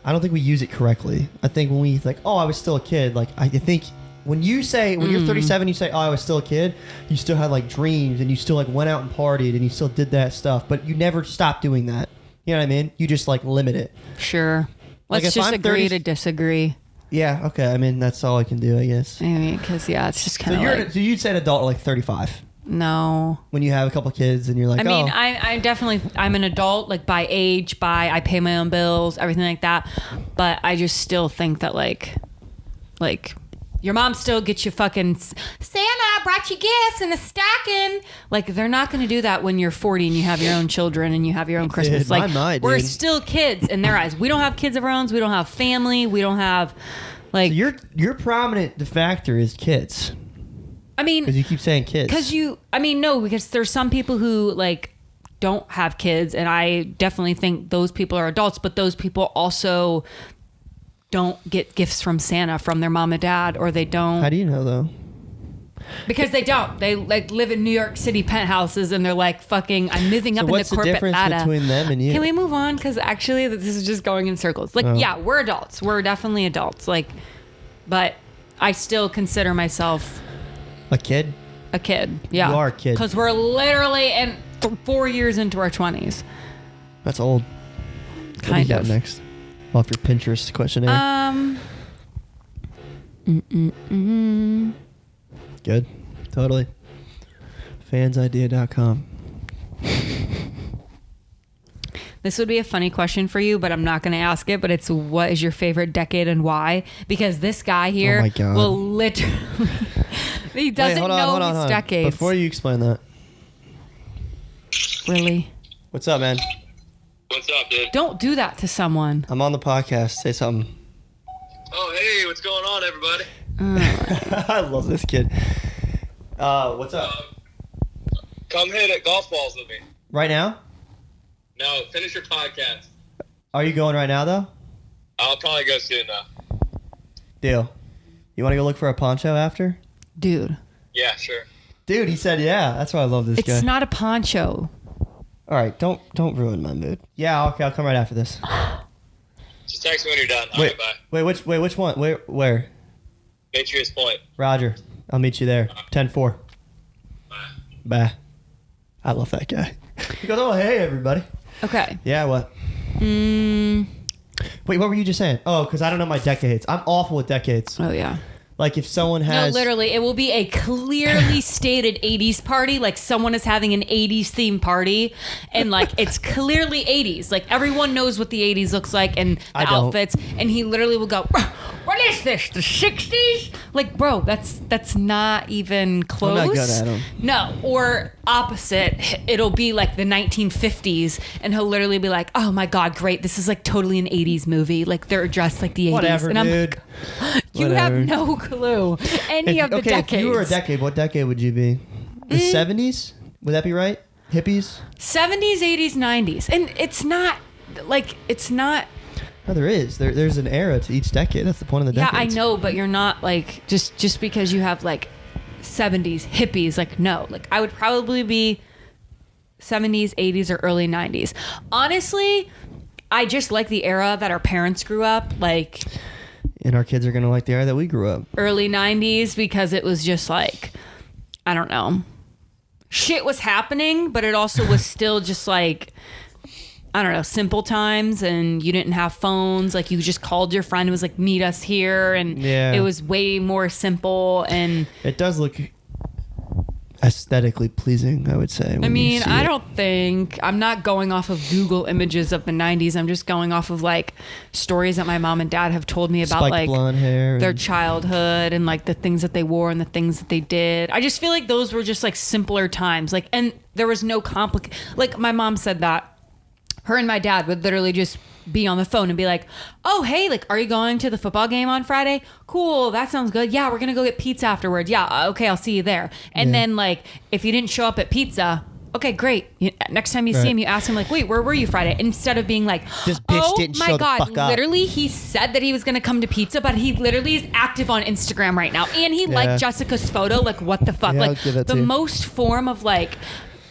I don't think we use it correctly. I think when we like, oh, I was still a kid. Like, I think when you're 37, you say, oh, I was still a kid. You still had like dreams and you still like went out and partied and you still did that stuff, but you never stopped doing that. You know what I mean? You just like limit it. Sure. Like, Let's if just I'm agree 30 to disagree. Yeah. Okay. I mean, that's all I can do, I guess. I mean, because it's just kind of like, So you'd say an adult at like 35 no. when you have a couple kids and you're like, I mean, I'm an adult, like by age, I pay my own bills, everything like that. But I just still think that like your mom still gets you fucking Santa, I brought you gifts and a stocking. Like, they're not going to do that when you're 40 and you have your own children and you have your own Christmas. Dude, like, might, we're dude. still kids in their eyes. We don't have kids of our own. We don't have family. We don't have like. So your prominent factor is kids. I mean, because you keep saying kids. Because there's some people who like don't have kids, and I definitely think those people are adults, but those people also don't get gifts from Santa from their mom and dad, or they don't. How do you know though? Because they don't. They like live in New York City penthouses, and they're like, fucking, I'm moving up in the corporate what's the difference ladder. between them and you? Can we move on? Because actually, this is just going in circles. Like, yeah, we're adults. We're definitely adults. Like, but I still consider myself a kid. a kid. Yeah, You are a kid. Because we're literally 4 years into our 20s. That's old. What do you Kind got of. next? Off your Pinterest questionnaire. Good. Totally. Fansidea.com. This would be a funny question for you, but I'm not going to ask it. But it's, what is your favorite decade and why? Because this guy here Oh my God. will literally... he doesn't know his decades. Before you explain that. Really? What's up, man? What's up, dude? Don't do that to someone. I'm on the podcast. Say something. Oh, hey, what's going on, everybody? I love this kid. What's up? Come hit it golf balls with me. Right now? No, finish your podcast. Are you going right now, though? I'll probably go soon, though. Deal. You want to go look for a poncho after? Dude. Yeah, sure. Dude, he said yeah. That's why I love this guy. It's not a poncho. All right, don't ruin my mood. Yeah, okay, I'll come right after this. Just text me when you're done. All Wait, right, bye. which one? Where? Patriots Point. Roger. I'll meet you there. 10-4. Bye. Bye. I love that guy. He goes, oh, hey, everybody. Okay. Yeah, what? Wait, what were you just saying? Oh, because I don't know my decades. I'm awful with decades. Oh, yeah. Like if someone has... No, literally, it will be a clearly stated 80s party. Like someone is having an 80s themed party. And like, it's clearly 80s. Like everyone knows what the 80s looks like and the outfits. And he literally will go, what is this? The 60s? Like, bro, that's not even close. I'm not good at 'em. No, or opposite. It'll be like the 1950s. And he'll literally be like, oh my God, great. This is like totally an 80s movie. Like they're dressed like the 80s. Whatever, and I'm dude. like, you have no clue any of the decades. If you were a decade, what decade would you be? The 70s? Would that be right? Hippies? 70s, 80s, 90s. And it's not like, it's not. No, there is. There's an era to each decade. That's the point of the decade. Yeah, I know, but you're not like, just because you have like 70s, hippies, like no. Like I would probably be 70s, 80s, or early 90s. Honestly, I just like the era that our parents grew up. Like... And our kids are going to like the era that we grew up. Early 90s, because it was just like, I don't know. Shit was happening, but it also was still just like, I don't know, simple times, and you didn't have phones. Like you just called your friend and was like, meet us here. And it was way more simple. And it does look aesthetically pleasing, I would say. I mean, I don't think, I'm not going off of Google images of the 90s. I'm just going off of like stories that my mom and dad have told me about, spiked like blonde hair their childhood and like the things that they wore and the things that they did. I just feel like those were just like simpler times. Like, and there was no like my mom said that her and my dad would literally just be on the phone and be like, oh, hey, like, are you going to the football game on Friday? Cool. That sounds good. Yeah, we're going to go get pizza afterwards. Yeah. Okay. I'll see you there. And then like, if you didn't show up at pizza, okay, great. Next time you see him, you ask him like, wait, where were you Friday? Instead of being like, this bitch didn't show the fuck up. Literally he said that he was going to come to pizza, but he literally is active on Instagram right now. And he liked Jessica's photo. Like what the fuck? Yeah, like the most form of like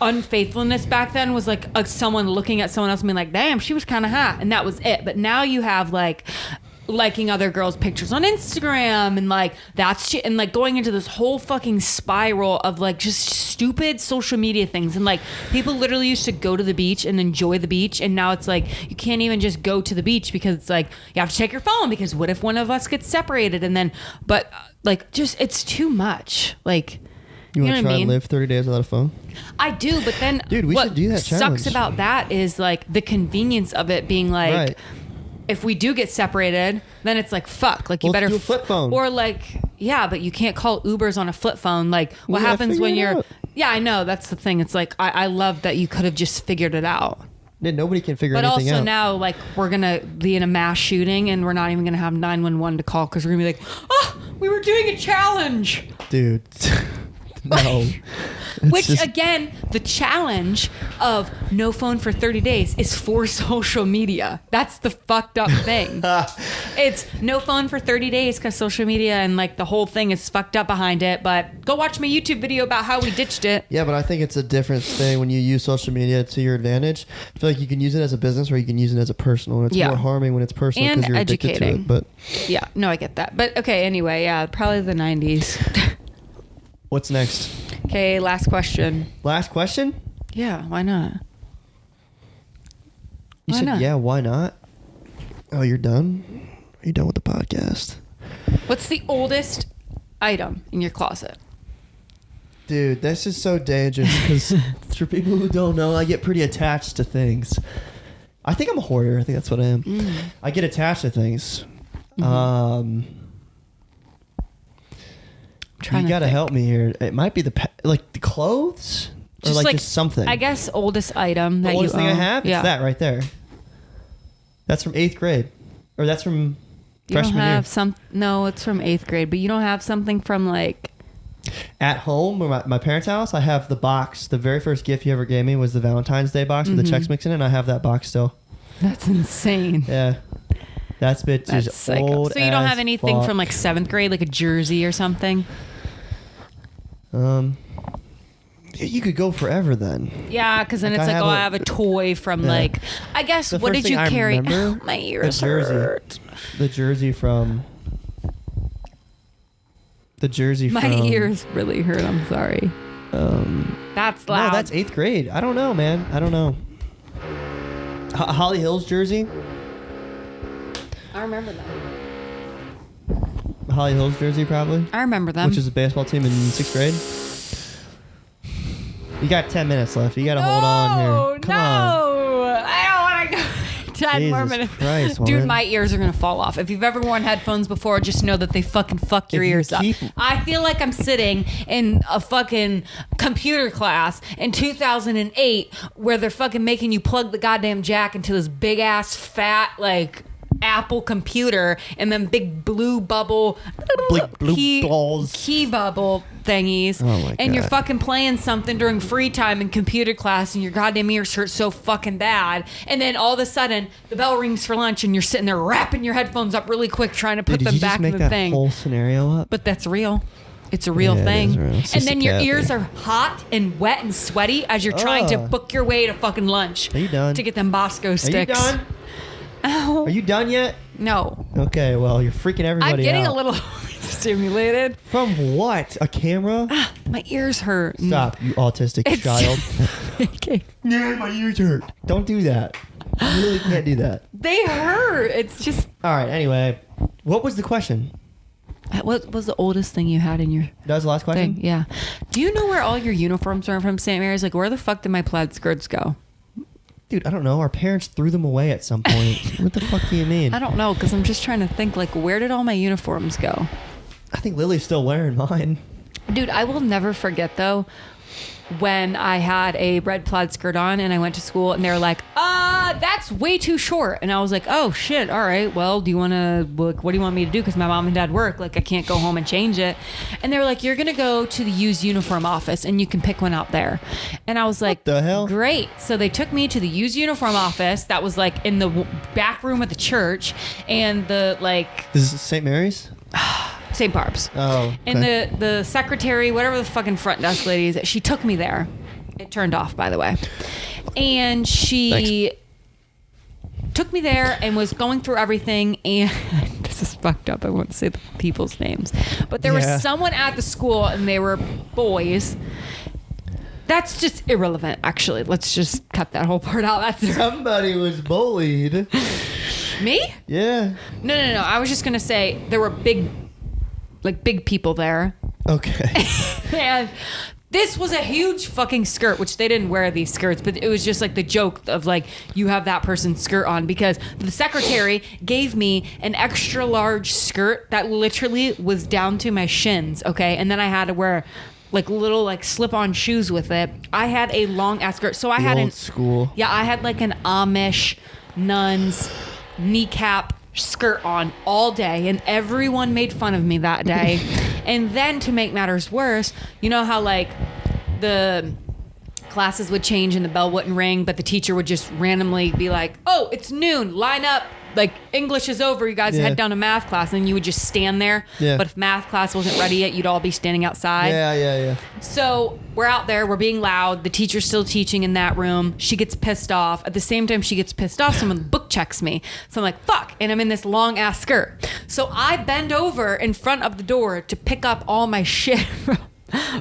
unfaithfulness back then was like someone looking at someone else and being like, damn, she was kind of hot, and that was it. But now you have like liking other girls' pictures on Instagram and like that's shit, and like going into this whole fucking spiral of like just stupid social media things. And like people literally used to go to the beach and enjoy the beach, and now it's like you can't even just go to the beach because it's like you have to take your phone, because what if one of us gets separated? And then but like just it's too much. Like you want to try and live 30 days without a phone? I do, but then dude, we should do that challenge. What sucks about that is like the convenience of it being like, if we do get separated, then it's like, fuck, like you better do a flip phone. Or like, yeah, but you can't call Ubers on a flip phone. Like what happens when you're, I know, that's the thing. It's like, I love that you could have just figured it out. Yeah, nobody can figure anything out. But also now, like, we're going to be in a mass shooting and we're not even going to have 911 to call because we're going to be like, oh, we were doing a challenge. Dude. No. Which just... again, the challenge of no phone for 30 days is for social media. That's the fucked up thing. It's no phone for 30 days because social media and like the whole thing is fucked up behind it. But go watch my YouTube video about how we ditched it. Yeah, but I think it's a different thing when you use social media to your advantage. I feel like you can use it as a business or you can use it as a personal. And it's more harming when it's personal because you're addicted to it. But yeah, no, I get that. But okay, anyway, yeah, probably the 90s. What's next? Okay, last question. Last question? Yeah, why not? You said, yeah, why not? Oh, you're done? Are you done with the podcast? What's the oldest item in your closet? Dude, this is so dangerous because for people who don't know, I get pretty attached to things. I think I'm a hoarder. I think that's what I am. I get attached to things. You gotta help me here. It might be the clothes or Just just something. I guess oldest item that the oldest you thing own. I have. Yeah. It's that right there. That's from 8th grade, or that's from You don't freshman have year. No, it's from 8th grade, but you don't have something from like. At home, or my parents' house, I have the box. The very first gift you ever gave me was the Valentine's Day box with the Chex Mix in it, and I have that box still. That's insane. Yeah. That's That's psycho. old. So you don't as have anything fuck. from like 7th grade, like a jersey or something? You could go forever then. Yeah, because then Like, it's I like, have I a- have a toy from Yeah. like, I guess, The what first did you thing I carry? remember, My ears the jersey. hurt. The jersey from. My ears really hurt. I'm sorry. That's loud. No, that's 8th grade. I don't know, man. I don't know. Holly Hills jersey. I remember them. Holly Hills jersey, probably. I remember them. Which is a baseball team in 6th grade. You got 10 minutes left. You got to hold on here. Come on. I don't want to go. 10 more Jesus minutes. Christ, Dude, woman. my ears are going to fall off. If you've ever worn headphones before, just know that they fucking fuck your If you ears up. keep- I feel like I'm sitting in a fucking computer class in 2008 where they're fucking making you plug the goddamn jack into this big ass fat, like, Apple computer and then big blue bubble Big blue balls. key bubble thingies. Oh my and you're God. fucking playing something during free time in computer class and your goddamn ears hurt so fucking bad. And then all of a sudden the bell rings for lunch and you're sitting there wrapping your headphones up really quick trying to put Did them you back just make in the that thing. whole scenario up? But that's real. It's a real Yeah, it thing. is real. It's And just then a your cat ears thing. are hot and wet and sweaty as you're trying to Ugh. book your way to fucking lunch. Are you done? To get them Bosco Are sticks. you done? Ow. Are you done yet? No. Okay, well, you're freaking everybody I'm getting out. a little stimulated. From what? A camera? My ears hurt. Stop, you autistic It's- child. Okay. Yeah, my ears hurt. Don't do that. You really can't do that. They hurt. It's just. All right, anyway. What was the question? What was the oldest thing you had in your That was the last question? thing? Yeah. Do you know where all your uniforms are from St. Mary's? Like, where the fuck did my plaid skirts go? Dude, I don't know. Our parents threw them away at some point. What the fuck do you mean? I don't know, because I'm just trying to think, like, where did all my uniforms go? I think Lily's still wearing mine. Dude, I will never forget, though, when I had a red plaid skirt on and I went to school and they were like, that's way too short. And I was like, oh shit, all right, well, do you want to, like, what do you want me to do? Because my mom and dad work, like, I can't go home and change it. And they were like, you're going to go to the used uniform office and you can pick one out there. And I was like, What the hell? Great. So they took me to the used uniform office that was like in the back room of the church, and the like This is St. Mary's? St. Barb's. Oh, And okay. the secretary, whatever the fucking front desk lady is, she took me there. It turned off, by the way. And she took me there and was going through everything. And this is fucked up. I won't say the people's names. But there Yeah. was someone at the school, and they were boys. That's just irrelevant, actually. Let's just cut that whole part out. That's Somebody was bullied. me? Yeah. No. I was just going to say there were big people there. Okay. And this was a huge fucking skirt, which they didn't wear these skirts, but it was just like the joke of like, you have that person's skirt on, because the secretary gave me an extra large skirt that literally was down to my shins. Okay. And then I had to wear like little like slip-on shoes with it. I had a long ass skirt. So I had old school. Yeah. I had like an Amish nun's kneecap skirt on all day, and everyone made fun of me that day. And then to make matters worse, you know how like the classes would change and the bell wouldn't ring, but the teacher would just randomly be like, oh, it's noon, line up, like English is over, you guys Yeah. head down to math class. And then you would just stand there. Yeah. But if math class wasn't ready yet, you'd all be standing outside. Yeah. So we're out there, we're being loud. The teacher's still teaching in that room. She gets pissed off. At the same time she gets pissed off, someone book checks me. So I'm like, fuck. And I'm in this long ass skirt. So I bend over in front of the door to pick up all my shit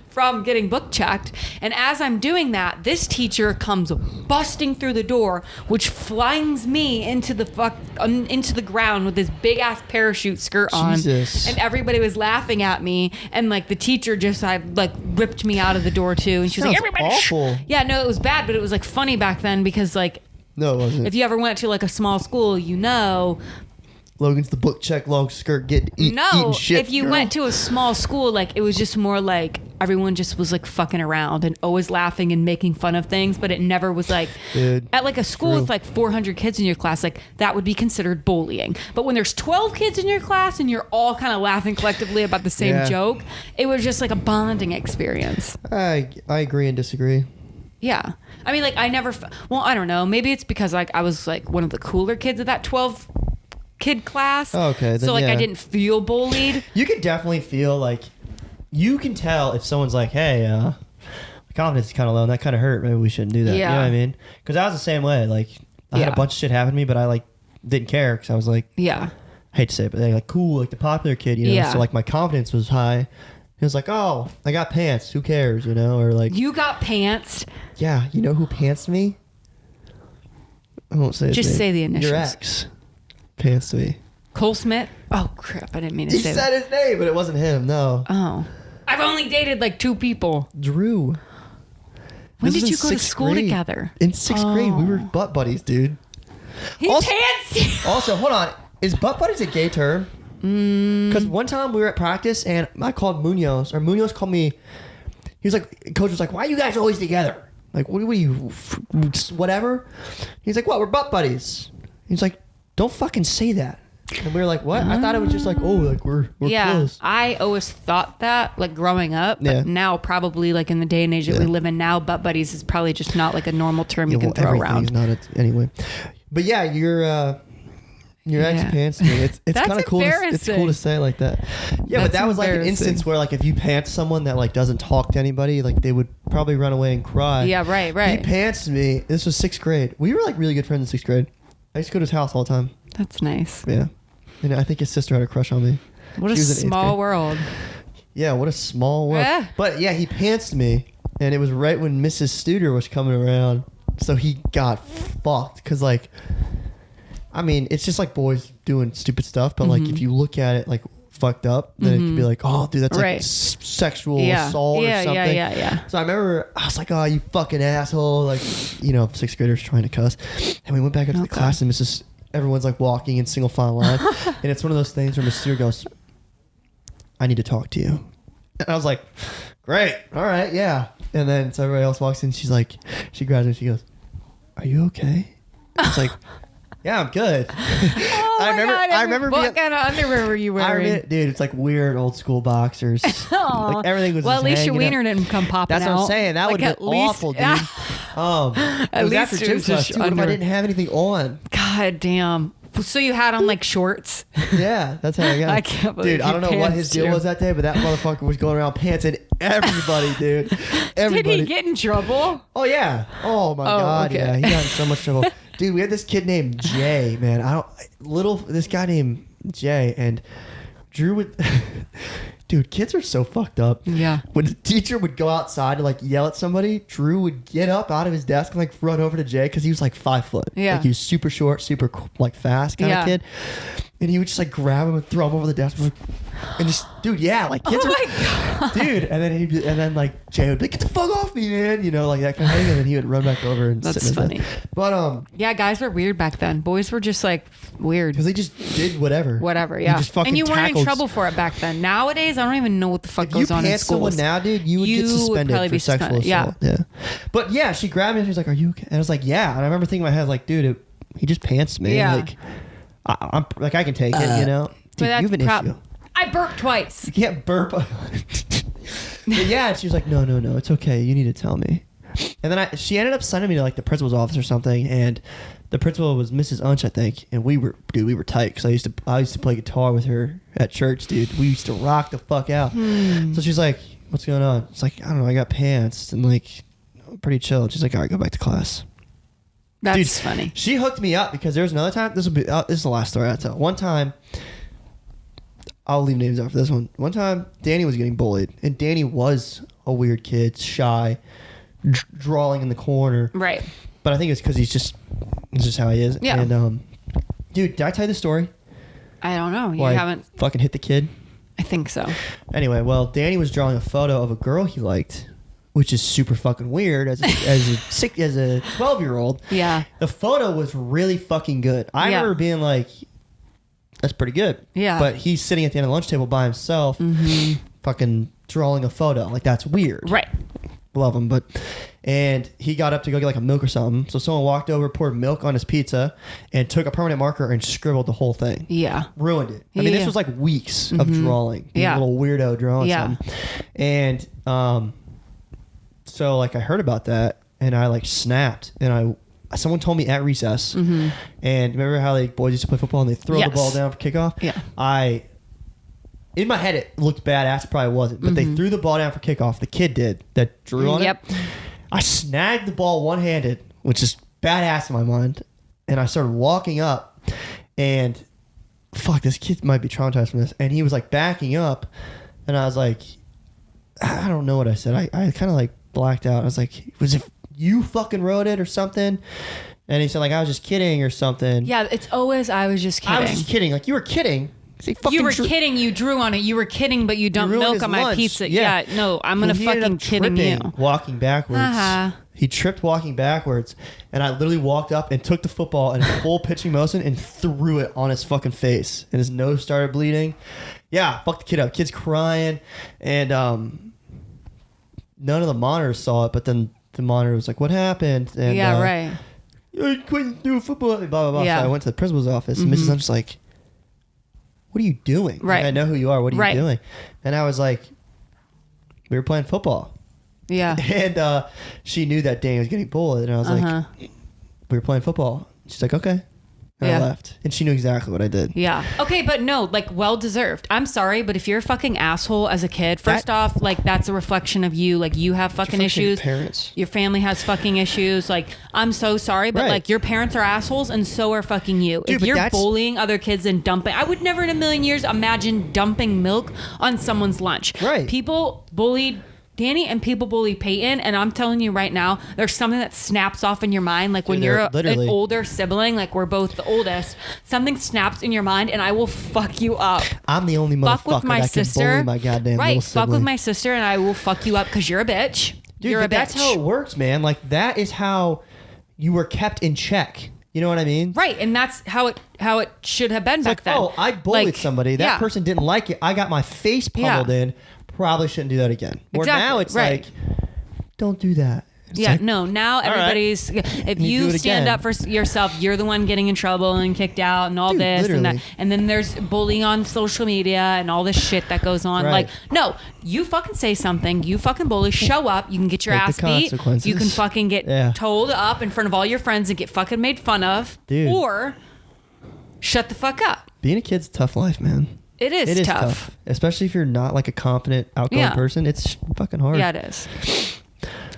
from getting book checked. And as I'm doing that, this teacher comes busting through the door, which flings me into the ground with this big ass parachute skirt on. Jesus. And everybody was laughing at me. And like the teacher just ripped me out of the door too. And she was like, Sounds everybody. awful. Yeah, no, it was bad, but it was like funny back then because like No, it wasn't. if you ever went to like a small school, you know. Logan's the book check, long skirt, eating shit. If you girl. went to a small school, like it was just more like everyone just was like fucking around and always laughing and making fun of things, but it never was like Dude, at like a school true. with like 400 kids in your class, like that would be considered bullying. But when there's 12 kids in your class and you're all kind of laughing collectively about the same joke, it was just like a bonding experience. I agree and disagree. Yeah. I mean, like I don't know. Maybe it's because like I was like one of the cooler kids of that 12 kid class. Oh, okay. Then, so like yeah. I didn't feel bullied. You can definitely feel like you can tell if someone's like, hey, my confidence is kind of low and that kind of hurt. Maybe we shouldn't do that. Yeah. You know what I mean? Because I was the same way. Like I had a bunch of shit happen to me, but I like didn't care because I was like, Yeah. I hate to say it, but they like cool, like the popular kid, you know? Yeah. So like my confidence was high. It was like, oh, I got pants. Who cares, you know? Or like, You got pantsed. yeah, you know who pantsed me? I won't say his Just name. say the initials. Your ex pantsed me. Cole Smith. Oh crap! I didn't mean to He say said that. his name, but it wasn't him. No, Oh, I've only dated like 2 people. Drew. When This did was you in go to sixth school grade. together? In 6th grade, we were butt buddies, dude. He Also- pantsed. Also, hold on. Is butt buddies a gay term? Because one time we were at practice and I called Munoz, or Munoz called me. He was like, coach was like, why are you guys always together? Like, what are you, whatever? He's like, what? We're butt buddies. He's like, don't fucking say that. And we were like, what? I thought it was just like, oh, like we're Yeah, close. I always thought that like growing up, but Yeah. now probably like in the day and age that we live in now, butt buddies is probably just not like a normal term you can throw everything's around. not anyway. But yeah, your ex pants me. It's That's kind of cool. It's embarrassing. cool to say it like that. Yeah, but That's that was like an embarrassing. instance where like if you pants someone that like doesn't talk to anybody, like they would probably run away and cry. Yeah, right. He pantsed me. This was 6th grade. We were like really good friends in 6th grade. I used to go to his house all the time. That's nice. Yeah. And I think his sister had a crush on me. What a She was in 8th small grade. world. Yeah, what a small world. Yeah. But yeah, he pantsed me, and it was right when Mrs. Studer was coming around, so he got fucked. Cause like, I mean, it's just like boys doing stupid stuff, but like if you look at it like fucked up, then it could be like, oh, dude, that's like Right. sexual Yeah. assault Yeah, or something. yeah. So I remember I was like, oh, you fucking asshole, like 6th graders trying to cuss, and we went back into the class, and everyone's like walking in single file line, and it's one of those things where Mrs. Studer goes, I need to talk to you. And I was like, great. All right. Yeah. And then so everybody else walks in. She's like, she grabs me. She goes, are you okay? I was like, yeah, I'm good. Oh I my remember, God, I remember what kind of underwear were you wearing? dude, it's like weird old school boxers. Aw. Like everything was well, just at least your hanging wiener out. didn't come popping out. That's what I'm saying. That would have at been least- awful, dude. It was least after it gym was class, just too. What if I under. didn't have anything on? God damn. So you had on like shorts? Yeah, that's how I got it. I can't believe Dude, I don't you know what his pantsed deal you. was that day, but that motherfucker was going around pantsing everybody, dude. Everybody. Did he get in trouble? Oh yeah. Oh my god. okay. Yeah, he got in so much trouble. Dude, we had this kid named Jay, man. This guy named Jay, and Drew would. Dude, kids are so fucked up. Yeah. When the teacher would go outside to like yell at somebody, Drew would get up out of his desk and like run over to Jay because he was like 5 foot. Yeah. Like he was super short, super like fast kind of kid. And he would just like grab him and throw him over the desk and just, dude, yeah, like kids Oh are, my God. dude. And then like Jay would be like, get the fuck off me, man, you know, like that kind of thing. And then he would run back over and That's sit in his funny. desk. But Yeah, guys were weird back then. Boys were just like weird. because they just did whatever. Whatever, They yeah. just fucking And you weren't in tackled- trouble for it back then. Nowadays, I don't even know what the fuck If you goes on in pants someone schools. now, dude, you would You get would suspended probably for be sexual suspended, assault. Yeah. But yeah, she grabbed me and she was like, "Are you okay?" And I was like, "Yeah." And I remember thinking in my head, like, "Dude, he just pantsed me. Yeah. Like, I'm like, I can take it, you know." But Dude, that's you have an prob- issue. I burped twice. You can't burp. But yeah, and she was like, "No, it's okay. You need to tell me." And then she ended up sending me to like the principal's office or something, and the principal was Mrs. Unch, I think, and we were tight because I used to play guitar with her at church, dude. We used to rock the fuck out. So she's like, "What's going on?" It's like, "I don't know. I got pants," and like, I'm pretty chill. She's like, "All right, go back to class." That's Dude, funny. She hooked me up because there was another time. This is the last story I tell. One time, I'll leave names out for this one. One time, Danny was getting bullied, and Danny was a weird kid, shy, drawing in the corner. Right. But I think it's because it's just how he is. Yeah. And dude, did I tell you the story? I don't know. You Why I haven't. fucking hit the kid. I think so. Anyway, well, Danny was drawing a photo of a girl he liked, which is super fucking weird as a 12-year-old. Yeah. The photo was really fucking good. I Yeah. remember being like, that's pretty good. Yeah. But he's sitting at the end of the lunch table by himself, fucking drawing a photo. Like, that's weird. Right. Love him. And he got up to go get like a milk or something. So someone walked over, poured milk on his pizza, and took a permanent marker and scribbled the whole thing. Yeah. Ruined it. I mean, this was like weeks of drawing. Being a little weirdo drawing something. And so like I heard about that and I like snapped, and someone told me at recess, and remember how like boys used to play football and they throw the ball down for kickoff? Yeah. In my head, it looked badass. It probably wasn't. But they threw the ball down for kickoff. The kid did that drew on it. I snagged the ball one-handed, which is badass in my mind. And I started walking up. And fuck, this kid might be traumatized from this. And he was like backing up. And I was like, I don't know what I said. I kind of like blacked out. I was like, was it you fucking wrote it or something? And he said like, I was just kidding or something. Yeah, it's always I was just kidding. I was just kidding. Like, you were kidding. You were kidding. You drew on it. You were kidding, but you dumped milk on my lunch. pizza. Yeah. No, I'm gonna fucking kidding you. Walking backwards. Uh-huh. He tripped walking backwards, and I literally walked up and took the football in full pitching motion and threw it on his fucking face, and his nose started bleeding. Yeah, fuck the kid up. Kid's crying, and none of the monitors saw it, but then the monitor was like, "What happened?" And, right. I couldn't do football. Blah blah blah. Yeah. So I went to the principal's office, and Mrs. Hunt's just like, what are you doing? Right. Like, I know who you are. What are you doing? And I was like, we were playing football. Yeah. And she knew that Danny was getting bullied. And I was like, we were playing football. She's like, okay. And I left. And she knew exactly what I did. Yeah. Okay, but no, like, well deserved. I'm sorry, but if you're a fucking asshole as a kid, first off, like, that's a reflection of you. Like, you have fucking issues. Parents. Your family has fucking issues. Like, I'm so sorry, but like, your parents are assholes, and so are fucking you. Dude, if you're bullying other kids and dumping, I would never in a million years imagine dumping milk on someone's lunch. Right. People bullied Danny and people bully Peyton, and I'm telling you right now, there's something that snaps off in your mind. Like, when you're an older sibling, like we're both the oldest, something snaps in your mind, and I will fuck you up. I'm the only motherfucker that can bully my goddamn little sibling. Fuck with my sister, and I will fuck you up because you're a bitch. Dude, you're a but that's bitch. how it works, man. Like, that is how you were kept in check. You know what I mean? Right, and that's how it should have been back then. Oh, I bullied somebody. That person didn't like it. I got my face pummeled in. Probably shouldn't do that again. Or now it's like, don't do that. It's like, no. Now everybody's. If you stand up for yourself, you're the one getting in trouble and kicked out and all this and that. And then there's bullying on social media and all this shit that goes on. Like, no, you fucking say something. You fucking bully. Show up. You can get your ass beat. You can fucking get told up in front of all your friends and get fucking made fun of. Dude. Or shut the fuck up. Being a kid's a tough life, man. It is tough. Especially if you're not like a confident, outgoing person. It's fucking hard. Yeah, it is.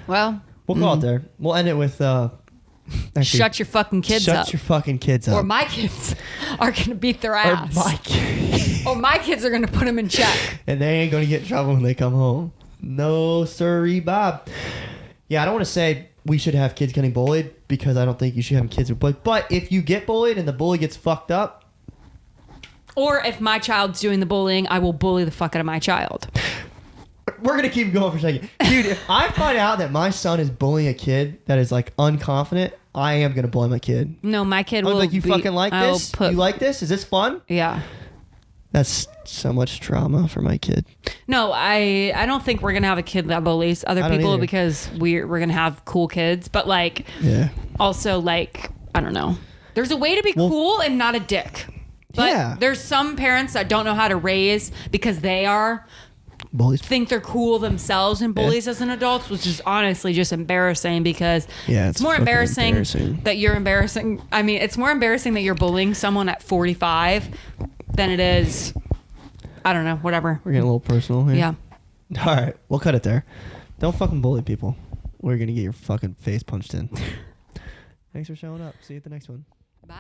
Well, we'll call it there. We'll end it with actually, shut your fucking kids up. Shut your fucking kids up. Or my kids are going to beat their ass. Or my kids are going to put them in check. And they ain't going to get in trouble when they come home. No, sirree, Bob. Yeah, I don't want to say we should have kids getting bullied, because I don't think you should have kids with bullied. But if you get bullied and the bully gets fucked up, or if my child's doing the bullying, I will bully the fuck out of my child. We're going to keep going for a second. Dude, if I find out that my son is bullying a kid that is like unconfident, I am going to bully my kid. No, my kid will like, you fucking like this? You like this? Is this fun? Yeah. That's so much trauma for my kid. No, I don't think we're going to have a kid that bullies other people because we're going to have cool kids. But like, also like, I don't know. There's a way to be cool and not a dick. But there's some parents that don't know how to raise because they are bullies, think they're cool themselves and bullies as an adult, which is honestly just embarrassing because it's more embarrassing that you're embarrassing. I mean, it's more embarrassing that you're bullying someone at 45 than it is, I don't know, whatever. We're getting a little personal here. Yeah. All right, we'll cut it there. Don't fucking bully people. We're going to get your fucking face punched in. Thanks for showing up. See you at the next one. Bye.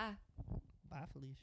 Bye, Felicia.